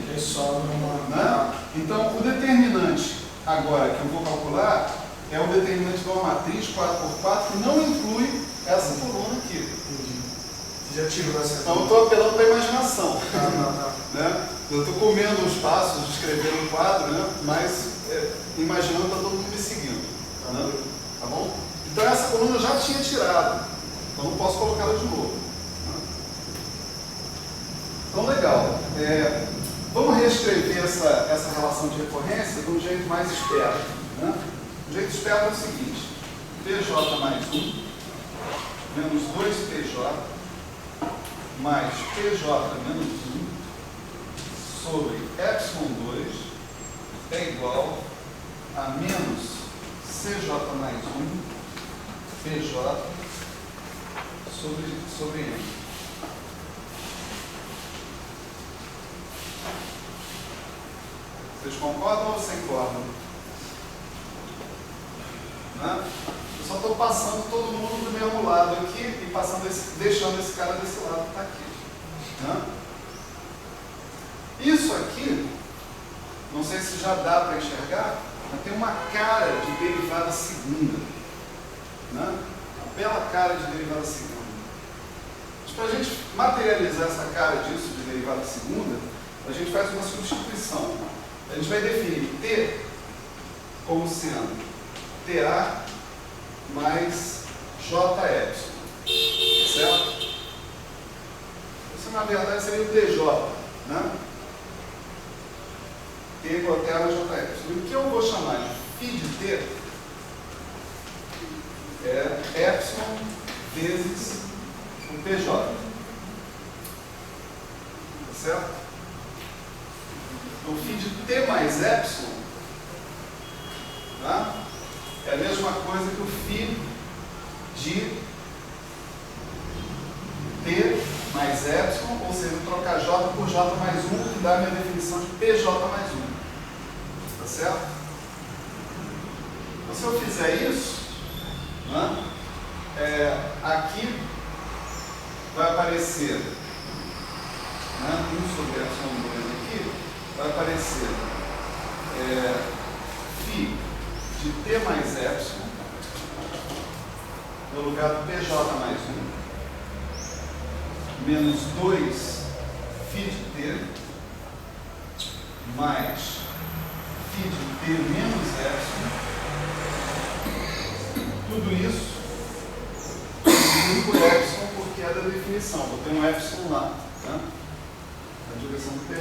Né? Então, o determinante agora que eu vou calcular é o determinante de uma matriz 4x4 que não inclui essa coluna aqui. Você já tirou essa Então, eu estou apelando para a imaginação. Né? Eu estou comendo os passos, escrevendo um quadro, né? Mas imaginando para todo mundo me seguindo. Né? Tá bom? Então, essa coluna eu já tinha tirado. Então, não posso colocá-la de novo. Né? Então, legal. Vamos reescrever essa relação de recorrência de um jeito mais esperto. Né? O jeito esperto é o seguinte: PJ mais 1 menos 2PJ mais PJ menos 1 sobre epsilon 2 é igual a menos CJ mais 1 PJ sobre M. Vocês concordam ou vocês concordam? Né? Eu só estou passando todo mundo do mesmo lado aqui e deixando esse cara desse lado que está aqui. Né? Isso aqui, não sei se já dá para enxergar, mas tem uma cara de derivada segunda. Né? Uma bela cara de derivada segunda. Mas para a gente materializar essa cara disso de derivada segunda, a gente faz uma substituição. A gente vai definir T como sendo TA mais JE. Certo? Isso na verdade seria o DJ. Né? T igual a TA mais JE. E o que eu vou chamar de φ de T é epsilon vezes o PJ. Tá certo? O φ de T mais epsilon, tá? É a mesma coisa que o φ de T mais epsilon, ou seja, trocar J por J mais 1, que dá a minha definição de PJ mais 1. Tá certo? Então, se eu fizer isso, né, aqui vai aparecer, né, 1 sobre epsilon 2 aqui, vai aparecer φ de t mais epsilon no lugar do pj mais 1 menos 2 φ de t mais φ de t menos epsilon, tudo isso por epsilon porque é da definição, eu tenho um epsilon lá, né, na direção do pj.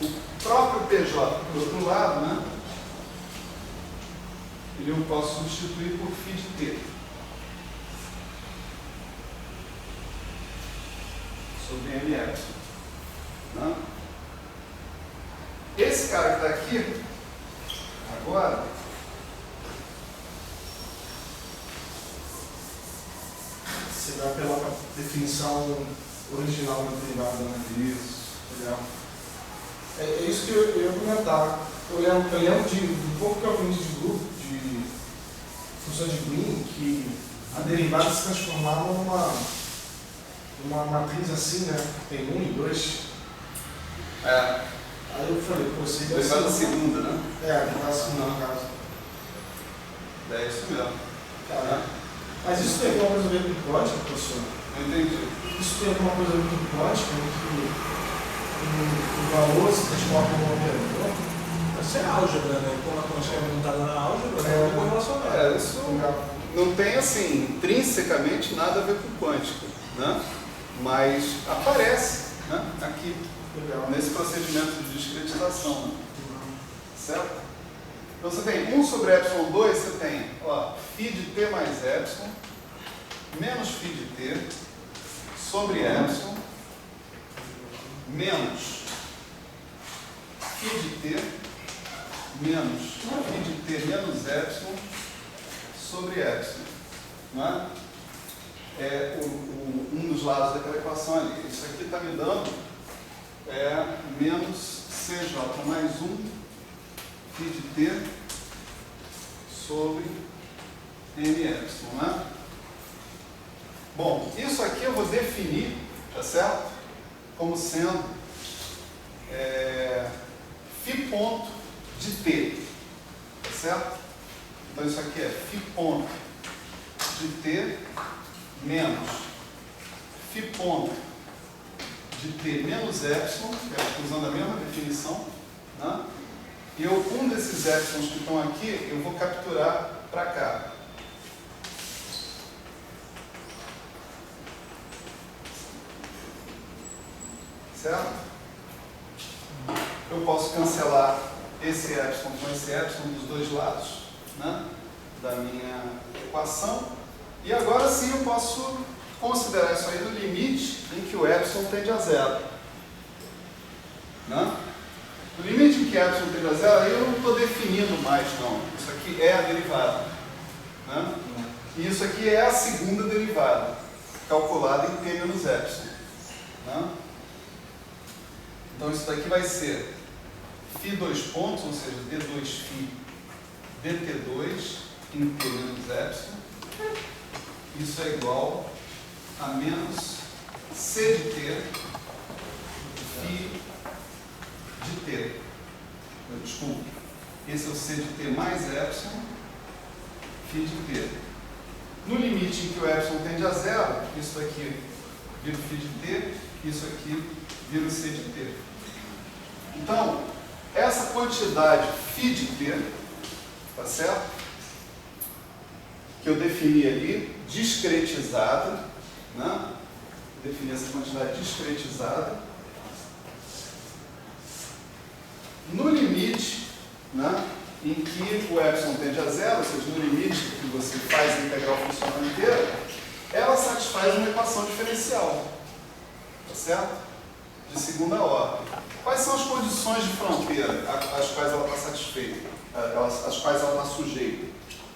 O próprio pj do outro lado, né, ele eu posso substituir por φ de t sobre m epsilon, né? Esse cara que está aqui agora você vai pela definição original da derivada, né? isso. Legal. É isso que eu ia comentar. Eu lembro de um pouco que eu aprendi de grupo, de função de Green, que a derivada se transformava numa matriz assim, né? Tem 1 e 2. Aí eu falei, pô, você ia Derivada segunda, né? derivada segunda no caso. É isso mesmo. Tá. Mas isso tem alguma coisa a ver com quântica, professor? Eu entendi. Isso tem alguma coisa a ver com quântica, que o valor se transforma em um operador? Isso é álgebra, né? Como a quântica é montada na álgebra, é correlacionada. Isso não tem, assim, intrinsecamente nada a ver com quântica, né? Mas aparece, né, aqui, Legal. nesse procedimento de discretização, né? Certo? Então você tem 1 sobre epsilon 2, você tem, ó, φ de t mais epsilon menos φ de t sobre epsilon menos φ de t menos φ de t menos epsilon sobre epsilon, não é? Um dos lados daquela equação ali. Isso aqui está me dando menos cj mais 1 φ de t sobre m epsilon, né? Bom, isso aqui eu vou definir, tá certo? Como sendo φ ponto de t, tá certo? Então isso aqui é φ ponto de t menos φ ponto de t menos epsilon, usando a mesma definição, né? E um desses epsilons que estão aqui, eu vou capturar para cá. Certo? Eu posso cancelar esse epsilon com esse epsilon dos dois lados, né, da minha equação. E agora sim eu posso considerar isso aí no limite em que o epsilon tende a zero. Né? No limite em que epsilon tende a zero, aí eu não estou definindo mais, não. Isso aqui é a derivada. Né? E isso aqui é a segunda derivada, calculada em t menos epsilon. Né? Então isso daqui vai ser φ dois pontos, ou seja, d2φ dt2 em t menos epsilon. Isso é igual a menos c de t φ de t. Desculpa. Esse é o c de t mais epsilon φ de t. No limite em que o epsilon tende a zero, isso aqui vira o φ de t, isso aqui vira o c de t. Então, essa quantidade φ de t, tá certo? Que eu defini ali, discretizada, né? Defini essa quantidade discretizada. No limite, né, em que o epsilon tende a zero, ou seja, no limite que você faz a integral funcional inteira, ela satisfaz uma equação diferencial, tá certo? De segunda ordem. Quais são as condições de fronteira às quais ela está satisfeita, às quais ela está sujeita?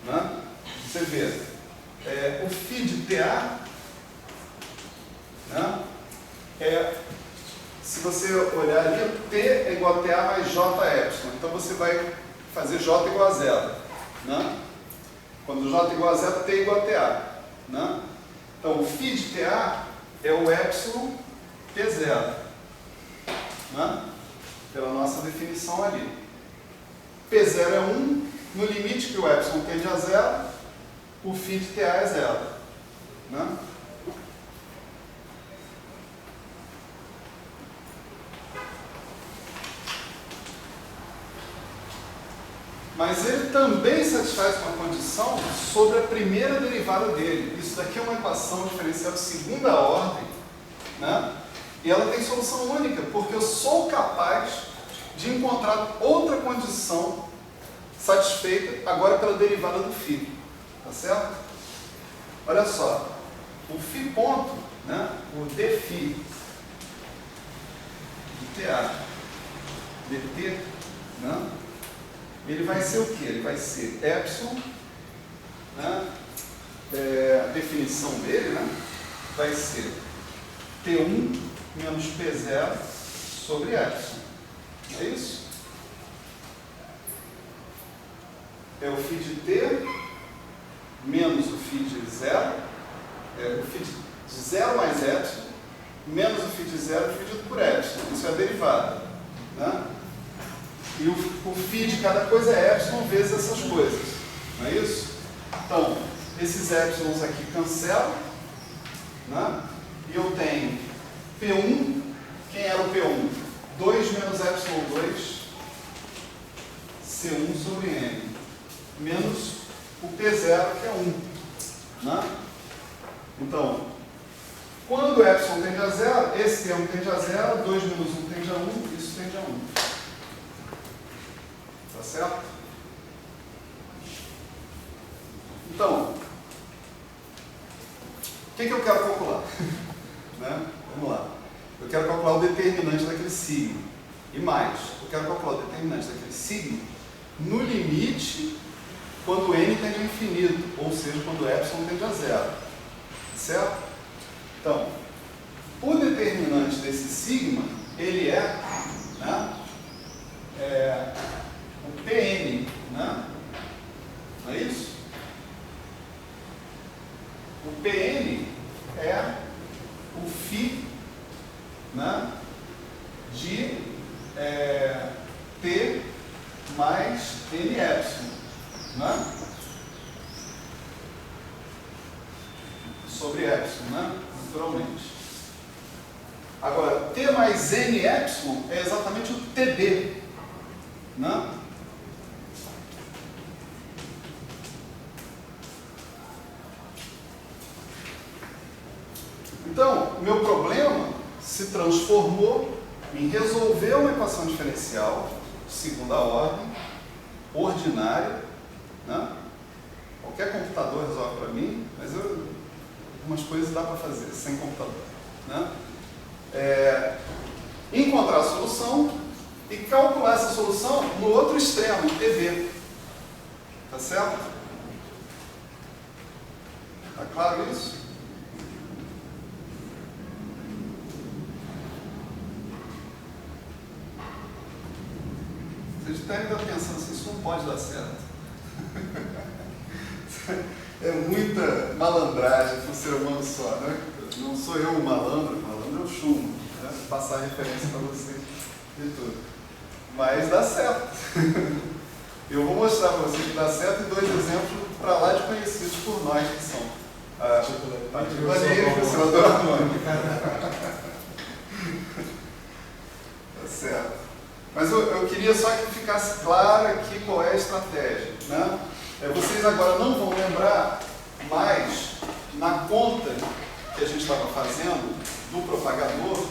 Né? Você vê, o φ de TA, né, se você olhar ali, T é igual a TA mais J epsilon. Então você vai fazer J igual a zero. Né? Quando J igual a zero, T igual a TA. Né? Então, o φ de TA é o epsilon P0, né? Pela nossa definição ali. P0 é 1, no limite que o epsilon tende a 0, o φ de TA é 0. Né? Mas ele também satisfaz uma condição sobre a primeira derivada dele. Isso daqui é uma equação diferencial de segunda ordem, né? E ela tem solução única, porque eu sou capaz de encontrar outra condição satisfeita agora pela derivada do φ. Tá certo? Olha só, o φ ponto, né? O dφ de TA dt, né? Ele vai ser o quê? Ele vai ser epsilon, né? A definição dele, né? Vai ser T1 menos P0 sobre epsilon. É isso? É o φ de T menos o φ de 0, o φ de 0 mais epsilon, menos o φ de 0 dividido por epsilon. Isso é a derivada, né? E o φ de cada coisa é epsilon vezes essas coisas, não é isso? Então, esses epsilons aqui cancelam, né? E eu tenho P1, quem era o P1? 2 menos epsilon 2, C1 sobre N, menos o P0, que é 1. Né? Então, quando o epsilon tende a 0, esse termo tende a 0, 2 menos 1 tende a 1, isso tende a 1. Tá certo? Então, o que eu quero calcular? Né? Vamos lá. Eu quero calcular o determinante daquele sigma. E mais, eu quero calcular o determinante daquele sigma no limite quando n tende a infinito, ou seja, quando epsilon tende a 0. Certo? Então, o determinante desse sigma, ele é, né, o Pn, né? Não é isso? O Pn é o φ, né, de T mais N epsilon, né? Sobre epsilon, né? Naturalmente. Agora, T mais N epsilon é exatamente o TB, né? Então, o meu problema se transformou em resolver uma equação diferencial de segunda ordem, ordinária, né? Qualquer computador resolve para mim, mas algumas coisas dá para fazer sem computador, né? Encontrar a solução e calcular essa solução no outro extremo, TB. Tá certo? Tá claro isso? Vocês devem estar pensando assim, isso não pode dar certo. É muita malandragem para um ser humano só, né? Não sou eu o malandro é o chumbo, né? Vou passar a referência para vocês de tudo. Mas dá certo. Eu vou mostrar para vocês que dá certo e 2 exemplos para lá de conhecidos por nós, que são a particularia e o conservador harmônico. Tá certo. Mas eu queria só que ficasse claro aqui qual é a estratégia, né? Vocês agora não vão lembrar mais, na conta que a gente estava fazendo do propagador,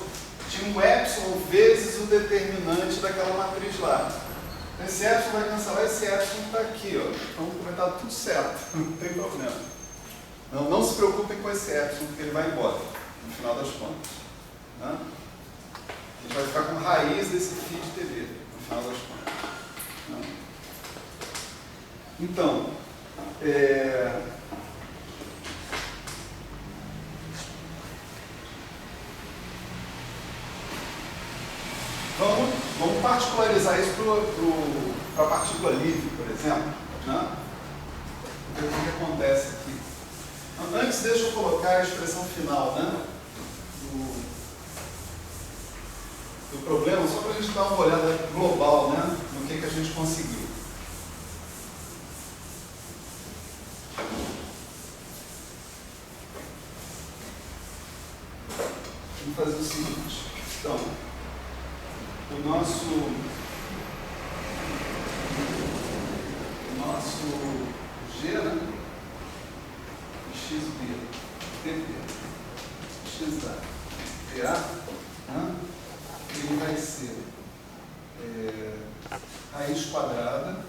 de um epsilon vezes o determinante daquela matriz lá. Então, esse epsilon vai cancelar, esse epsilon está aqui, ó. Então vai estar tudo certo, não tem problema. Não se preocupem com esse epsilon, porque ele vai embora, no final das contas. Né? A gente vai ficar com raiz desse φ de TB, no final das contas. Né? Então, vamos particularizar isso para a partícula livre, por exemplo. Né? O que acontece aqui? Antes, deixa eu colocar a expressão final, né? Do problema, só para a gente dar uma olhada global, né? No que a gente conseguiu. Vamos fazer o seguinte. Então, o nosso G, né? XB, TB, XA, PA, né? Ele vai ser raiz quadrada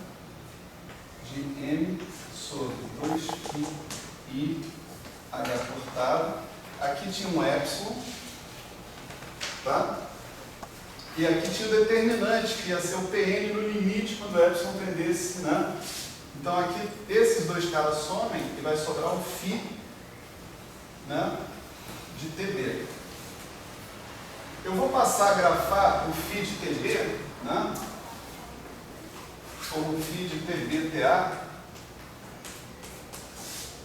de M sobre 2π I H cortado. Aqui tinha um epsilon, tá? E aqui tinha o determinante, que ia ser o PN no limite quando o epsilon tendesse, né? Então aqui, esses dois caras somem e vai sobrar um φ, né, de TB. Eu vou passar a grafar o φ de TB, né, como φ de TB-TA,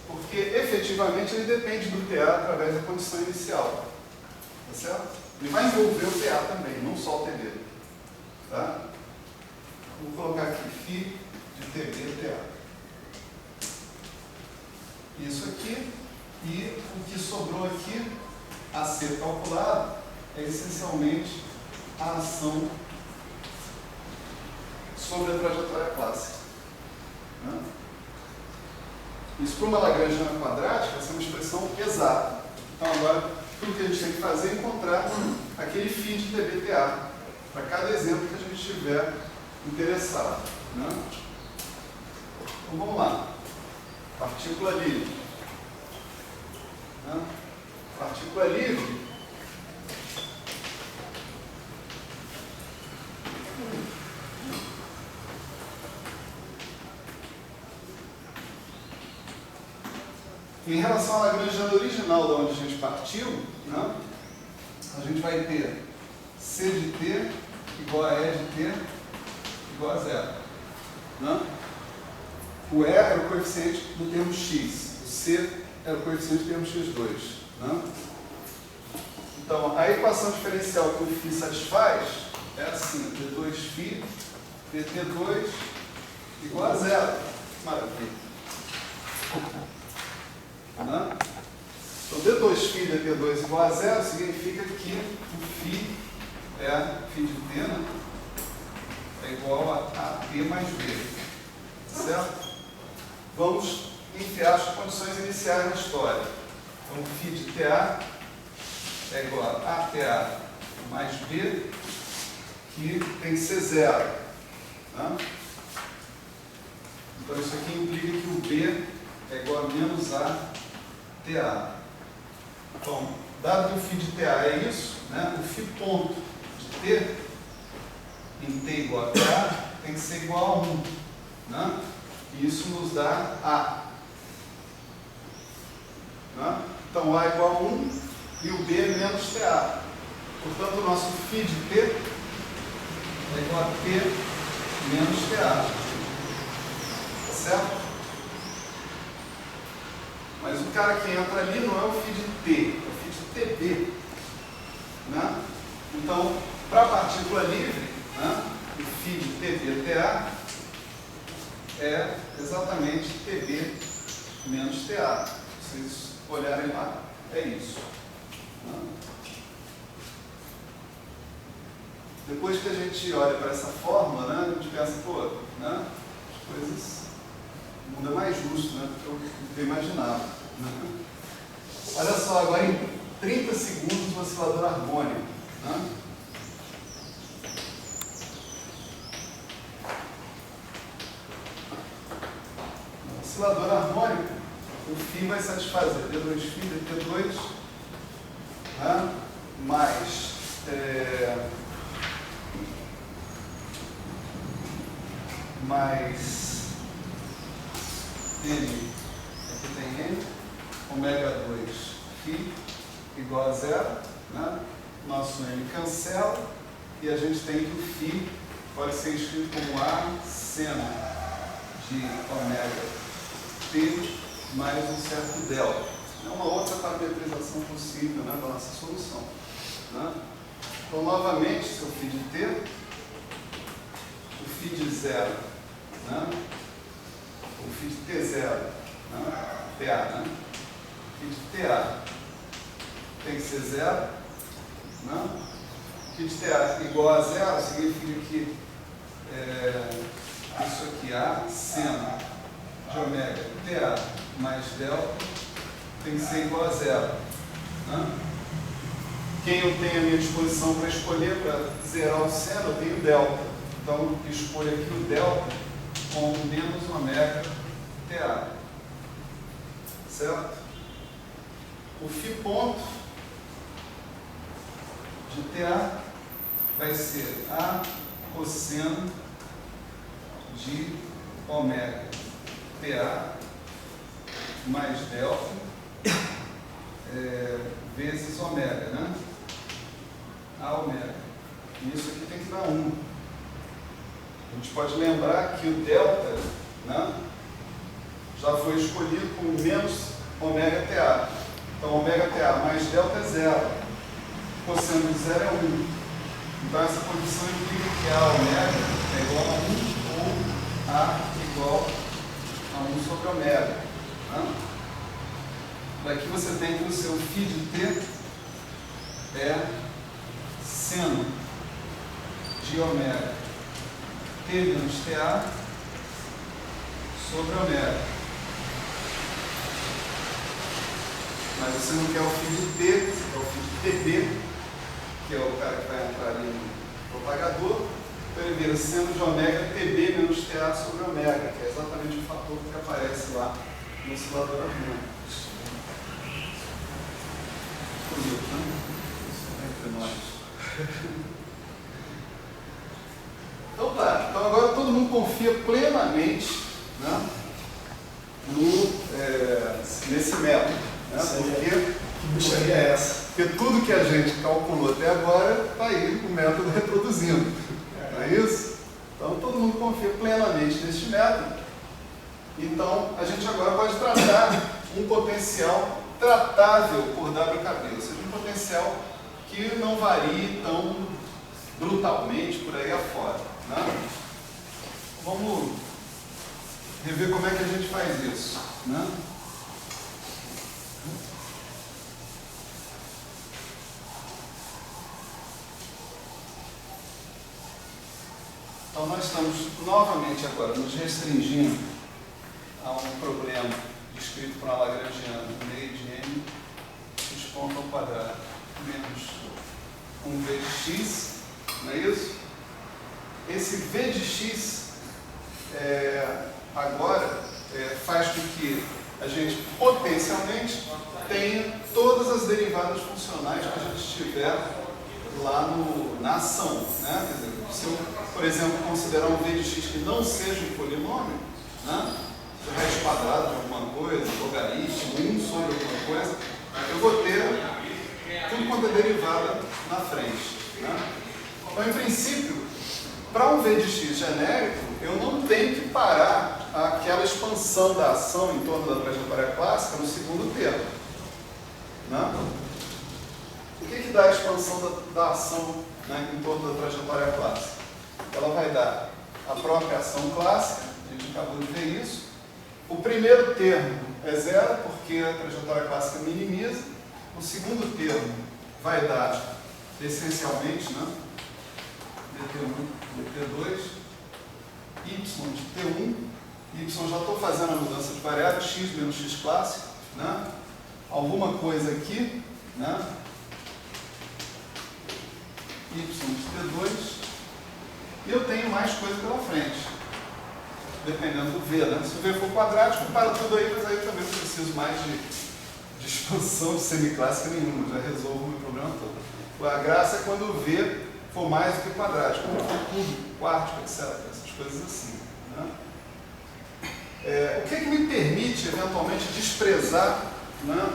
porque efetivamente ele depende do TA através da condição inicial. Tá certo? Ele vai envolver o TA também, não só o TB. Tá? Vou colocar aqui φ de TB-TA. Isso aqui, e o que sobrou aqui a ser calculado é essencialmente a ação sobre a trajetória clássica. Né? Isso para uma lagrangiana quadrática vai ser uma expressão exata. Então agora, tudo que a gente tem que fazer é encontrar aquele φ de TB-TA para cada exemplo que a gente estiver interessado. Né? Então vamos lá. Partícula livre. Né? Partícula livre. Em relação à lagrangiana original, da onde a gente partiu, né? A gente vai ter C de t igual a E de t igual a zero. Né? O E era o coeficiente do termo x, o C era o coeficiente do termo x2. Né? Então, a equação diferencial que o φ satisfaz é assim, d2φ dt2 igual a zero. Maravilha. Né? Então, d2φ dt2 igual a zero significa que o φ de t, né, é igual a t mais b. Certo? Vamos enfiar as condições iniciais na história. Então, φ de TA é igual a TA mais b, que tem que ser zero. Né? Então, isso aqui implica que o b é igual a menos a TA. Então, dado que o φ de TA é isso, né, o φ ponto de t, em t igual a TA, tem que ser igual a 1. Né? E isso nos dá A. Né? Então, A é igual a 1 e o B é menos TA. Portanto, o nosso φ de t é igual a t menos TA. Tá certo? Mas o cara que entra ali não é o φ de t, é o φ de TB. Né? Então, para a partícula livre, né, o φ de TB-TA é exatamente TB menos TA. Se vocês olharem lá, é isso. Né? Depois que a gente olha para essa fórmula, né, a gente pensa, pô, né, as coisas... O mundo é mais justo, né, do que eu imaginava. Né? Olha só, agora em 30 segundos o oscilador harmônico. Né? O oscilador harmônico, o φ vai satisfazer d2φ, dt2, né? Mais N, aqui tem N, ômega 2 φ igual a zero, né? Nosso N cancela e a gente tem que o φ pode ser escrito como A seno de ômega t mais um certo delta. É uma outra parametrização possível, né, da nossa solução. Né? Então, novamente, se eu φ de t, o φ de 0, né? O φ de t0, né? TA, né? φ de TA tem que ser 0, né? φ de TA igual a 0 significa que isso aqui, A seno de ômega TA mais delta, tem que ser igual a 0. Né? Quem eu tenho à minha disposição para escolher, para zerar o seno, eu tenho o delta. Então, escolho aqui o delta com menos ômega TA. Certo? O φ ponto de TA vai ser A cosseno de ômega TA mais delta vezes ômega, né? A ômega. E isso aqui tem que dar 1. A gente pode lembrar que o delta, né, já foi escolhido com menos ômega TA. Então, ômega TA mais delta é 0. Cosseno de 0 é 1. Então, essa condição implica que A ômega é igual a 1 ou A igual a 1 sobre ômega. Né? Daqui você tem que o seu φ de t é seno de ômega t menos TA sobre ômega. Mas você não quer o φ de t, você quer o φ de TB, que é o cara que vai entrar ali no propagador. Então ele vira seno de ômega TB menos TA sobre ômega, que é exatamente o fator que aparece lá no oscilador harmônico. Bonito, né? Entre nós. Então tá, então agora todo mundo confia plenamente, né, nesse método. Né? Porque, Que bruxaria é essa? porque tudo que a gente calculou até agora está aí o método reproduzindo. Não é isso? Então todo mundo confia plenamente neste método. Então a gente agora pode tratar um potencial tratável por WKB, ou seja, um potencial que não varie tão brutalmente por aí afora. Né? Vamos rever como é que a gente faz isso. Né? Então nós estamos novamente agora nos restringindo a um problema descrito por uma lagrangiana no meio de n expondo ao quadrado menos um v de x, não é isso? Esse v de x agora faz com que a gente potencialmente tenha todas as derivadas funcionais que a gente tiver lá na ação. Né? Quer dizer, se eu, por exemplo, considerar um v de x que não seja um polinômio, né? Raiz quadrada de alguma coisa, logaritmo, 1 sobre alguma coisa, eu vou ter tudo quanto é derivada na frente. Né? Então, em princípio, para um v de x genérico, eu não tenho que parar aquela expansão da ação em torno da trajetória clássica no segundo termo. Né? O que dá a expansão da ação, né, em torno da trajetória clássica? Ela vai dar a própria ação clássica, a gente acabou de ver isso. O primeiro termo é 0, porque a trajetória clássica minimiza. O segundo termo vai dar, essencialmente, né, dt1, dt2, y de t1, y já estou fazendo a mudança de variável, x menos x clássico, né, alguma coisa aqui, né, y de t2, e eu tenho mais coisa pela frente, dependendo do v, né? Se o v for quadrático, para tudo aí, mas aí eu também não preciso mais de expansão de semiclássica nenhuma, já resolvo o meu problema todo. A graça é quando o v for mais do que quadrático, quando for cúbico, quartico, etc. Essas coisas assim. Né? O que me permite, eventualmente, desprezar, né,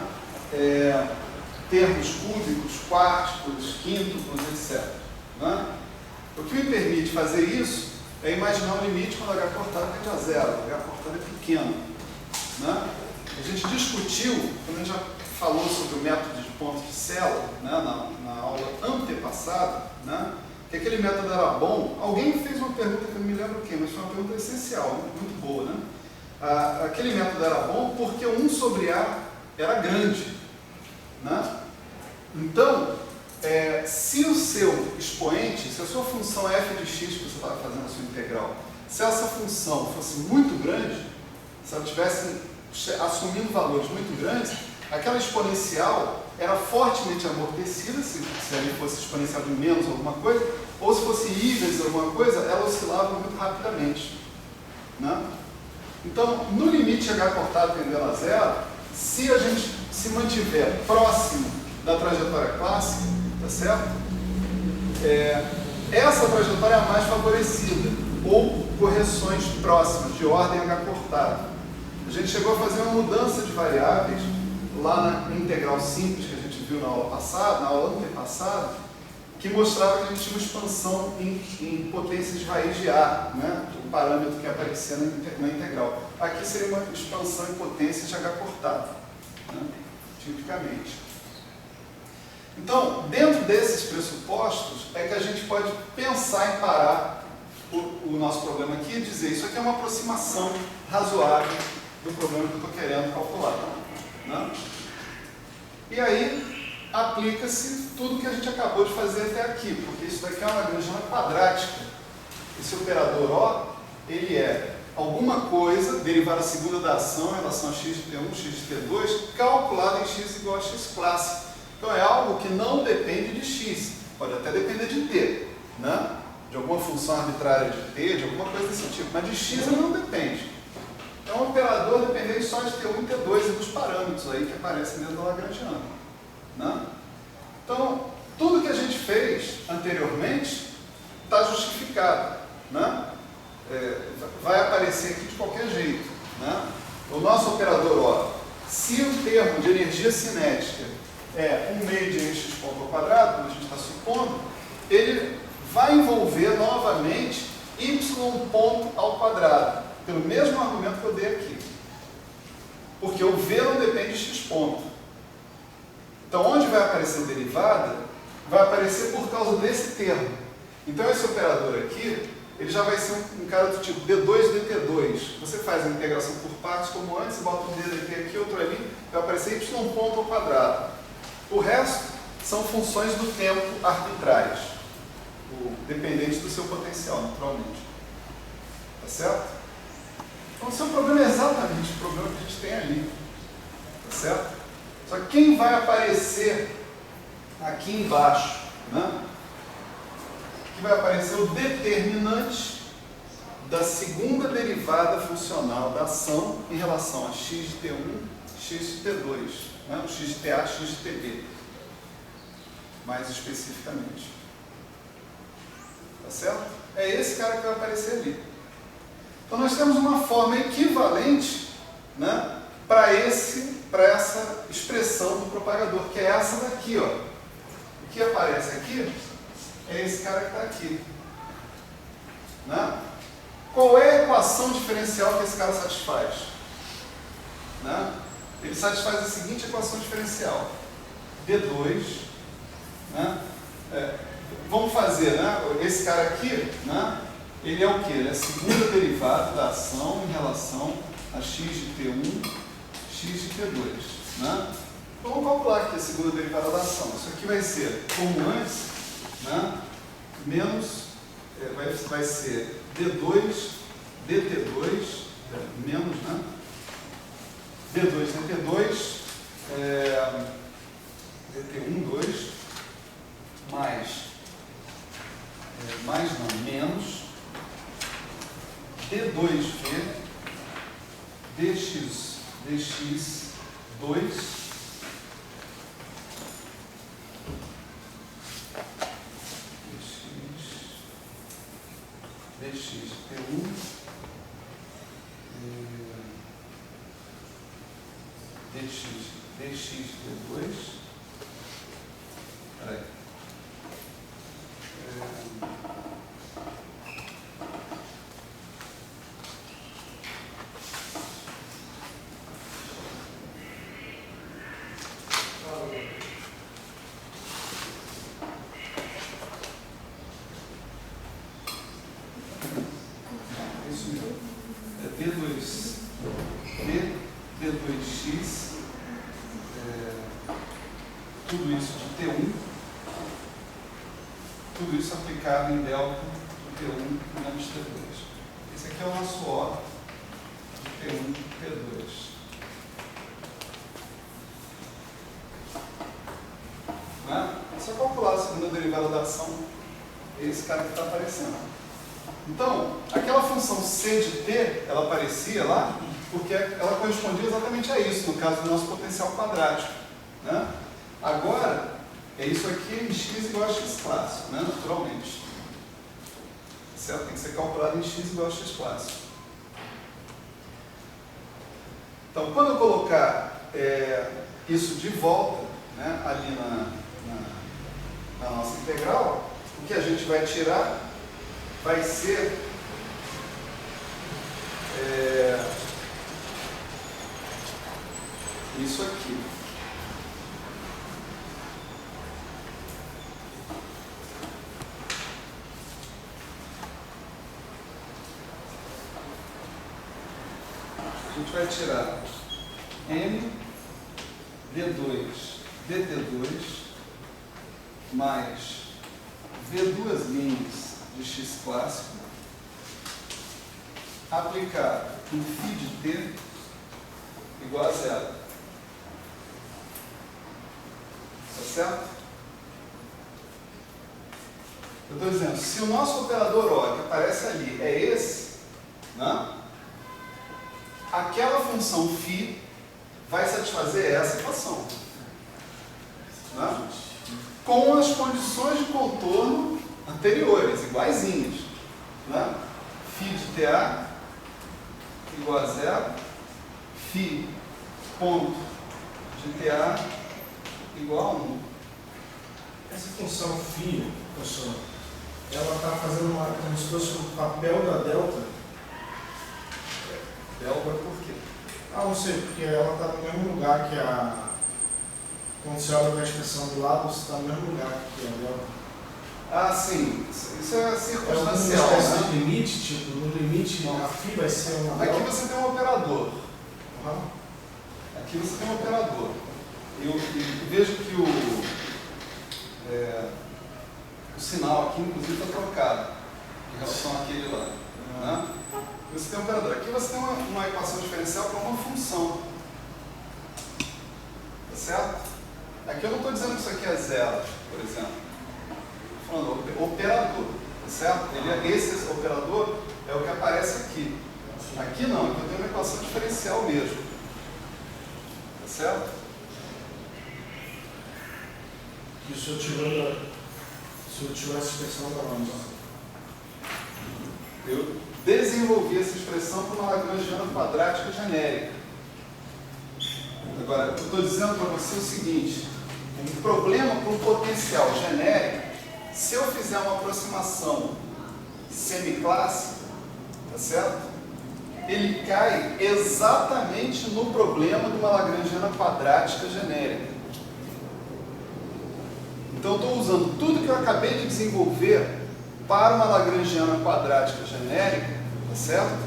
termos cúbicos, quarticos, quíntuplos, etc. Né? O que me permite fazer isso é imaginar um limite quando o h cortado tende a 0. O h cortado é pequeno. Né? a gente discutiu, quando a gente já falou sobre o método de ponto de célula, né, na aula antepassada, né, que aquele método era bom. Alguém fez uma pergunta que eu não me lembro quem, mas foi uma pergunta essencial, né, muito boa, né? Aquele método era bom porque 1 sobre A era grande, né? Então, se o seu expoente, se a sua função f de x que você estava fazendo a sua integral, se essa função fosse muito grande, se ela estivesse assumindo valores muito grandes, aquela exponencial era fortemente amortecida, se ali fosse exponencial de menos alguma coisa, ou se fosse y vezes alguma coisa, ela oscilava muito rapidamente, né? Então, no limite h cortado tendendo a zero, se a gente se mantiver próximo da trajetória clássica, tá certo? Essa trajetória é a mais favorecida, ou correções próximas, de ordem h cortada. A gente chegou a fazer uma mudança de variáveis lá na integral simples que a gente viu na aula passada, na aula antepassada, que mostrava que a gente tinha uma expansão em potências de raiz de A, né? O parâmetro que aparecia na integral. Aqui seria uma expansão em potências de H cortado, né? Tipicamente. Então, dentro desses pressupostos, é que a gente pode pensar em parar o nosso problema aqui e dizer isso aqui é uma aproximação razoável do problema que eu estou querendo calcular, né? E aí, aplica-se tudo que a gente acabou de fazer até aqui, porque isso daqui é uma Lagrangiana quadrática. Esse operador O, ele é alguma coisa derivada da segunda da ação em relação a x de t1, x de t2, calculado em x igual a x clássico. Então é algo que não depende de x, pode até depender de t, né? De alguma função arbitrária de t, de alguma coisa desse tipo, mas de x ele não depende. É um operador dependente só de t1 e t2 e dos parâmetros aí que aparecem dentro da Lagrangiana, né? Então, tudo que a gente fez anteriormente está justificado, né? Vai aparecer aqui de qualquer jeito, né? O nosso operador O, se o termo de energia cinética é 1/2 de mx ponto ao quadrado, como a gente está supondo, ele vai envolver novamente y ponto ao quadrado, pelo mesmo argumento que eu dei aqui. Porque o v não depende de x ponto. Então, onde vai aparecer derivada, vai aparecer por causa desse termo. Então, esse operador aqui, ele já vai ser um cara do tipo d2 dt2. Você faz a integração por partes como antes, bota um dt aqui, outro ali, vai aparecer y ponto ao quadrado. O resto são funções do tempo arbitrárias, dependentes do seu potencial, naturalmente. Tá certo? Então, o seu problema é exatamente o problema que a gente tem ali. Tá certo? Só que quem vai aparecer aqui embaixo, né? Aqui vai aparecer o determinante da segunda derivada funcional da ação em relação a x de t1, x de t2, né? O x de ta, x de tb, mais especificamente. Tá certo? É esse cara que vai aparecer ali. Então nós temos uma forma equivalente, né, para essa expressão do propagador, que é essa daqui, ó. O que aparece aqui é esse cara que está aqui, né? Qual é a equação diferencial que esse cara satisfaz? Né? Ele satisfaz a seguinte equação diferencial: d2, né? Vamos fazer, né? Esse cara aqui, né? Ele é o que? Ele é a segunda derivada da ação em relação a x de t1, x de t2, né? Vamos calcular aqui a segunda derivada da ação. Isso aqui vai ser, como antes, né? Menos, vai ser d2 dt2, menos, né? d2 dt2, dt1, 2, menos d2v dx2 dx t1 dx t2. Peraí. isso mesmo. É D2, D2x, tudo isso de T1, tudo isso aplicado em delta de T1 menos T2. Esse aqui é o nosso O de T1, T2. Né? É só calcular a segunda derivada da ação, é esse cara que está aparecendo. Então, aquela função c de t, ela aparecia lá, porque ela correspondia exatamente a isso, no caso do nosso potencial quadrático. Né? Agora, é isso aqui em x igual a x clássico, né? Naturalmente. Certo? Tem que ser calculado em x igual a x clássico. Então, quando eu colocar isso de volta, né, ali na nossa integral, o que a gente vai tirar vai ser isso aqui. A gente vai tirar m d2 dt2 mais v2 linhas de x clássico aplicado em φ de t igual a zero. Tá certo? Eu estou dizendo, se o nosso operador O que aparece ali é esse, né? Aquela função φ vai satisfazer essa equação. Né? Com as condições de contorno anteriores, iguaizinhas. Né? Φ de TA igual a zero, Φ ponto de TA igual a 1. Essa função φ, professor, ela está fazendo como se fosse o papel da delta. Delta por quê? Não sei, porque ela está no mesmo lugar que a... Quando você olha a expressão do lado, você está no mesmo lugar que a delta. Ah, sim. Isso é É uma circunstancial. espécie Né? de limite, tipo, no limite a φ vai ser uma Aqui delta. você tem um operador. Uhum. Aqui você tem um operador. E vejo que o sinal aqui, inclusive, está trocado em relação àquele lá. Né? Você tem um operador. Aqui você tem uma equação diferencial para uma função. Tá certo? Aqui eu não estou dizendo que isso aqui é zero, por exemplo. Estou falando operador. Tá certo? Esse operador é o que aparece aqui. Aqui não, aqui eu tenho uma equação diferencial mesmo. Tá certo? E se eu tiver essa expressão da onde? Eu desenvolvi essa expressão para uma lagrangiana quadrática genérica. Agora, eu estou dizendo para você o seguinte: o problema para um potencial genérico, se eu fizer uma aproximação semiclássica, tá certo? Ele cai exatamente no problema de uma lagrangiana quadrática genérica. Então, eu estou usando tudo que eu acabei de desenvolver para uma lagrangiana quadrática genérica, tá certo?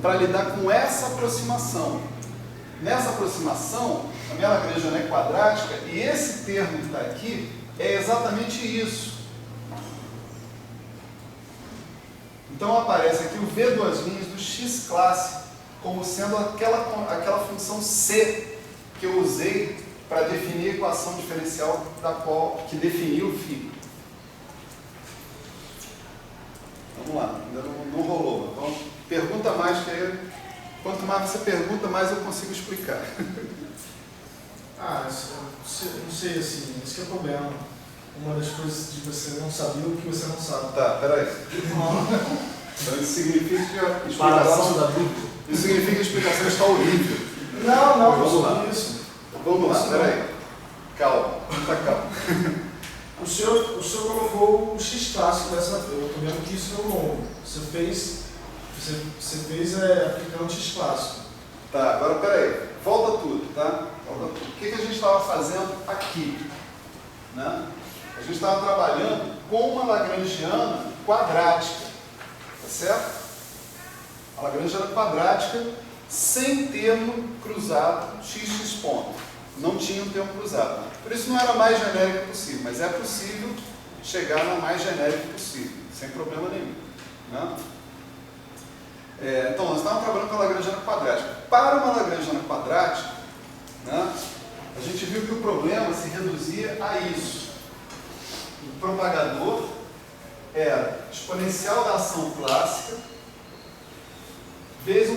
Para lidar com essa aproximação. Nessa aproximação, a minha lagrangiana é quadrática e esse termo que está aqui é exatamente isso. Então aparece aqui o V2' do x clássico como sendo aquela função C que eu usei para definir a equação diferencial que definiu o φ. Vamos lá, ainda não rolou. Então, pergunta mais, que aí, quanto mais você pergunta, mais eu consigo explicar. Não sei assim, esse que é o problema. Uma das coisas de você não saber o que você não sabe. Tá, peraí. Então isso significa que a Paração explicação, da dúvida. isso significa que a explicação está horrível. Não, Vamos lá. isso. Vamos lá, Isso peraí. Calma, muita calma. O senhor colocou o x clássico dessa vez. Eu estou vendo que isso é um longo. Você fez aplicando x clássico. Tá, agora peraí. Volta tudo, tá? Volta tudo. O que a gente estava fazendo aqui? Né? A gente estava trabalhando com uma lagrangiana quadrática. Tá certo? a lagrangiana quadrática sem termo cruzado x ponto. Não tinha um termo cruzado. Por isso não era a mais genérica possível, mas é possível chegar na mais genérica possível, sem problema nenhum. Né? Então, nós estávamos trabalhando com a lagrangiana quadrática. Para uma lagrangiana quadrática, né, a gente viu que o problema se reduzia a isso. O propagador era exponencial da ação clássica vezes um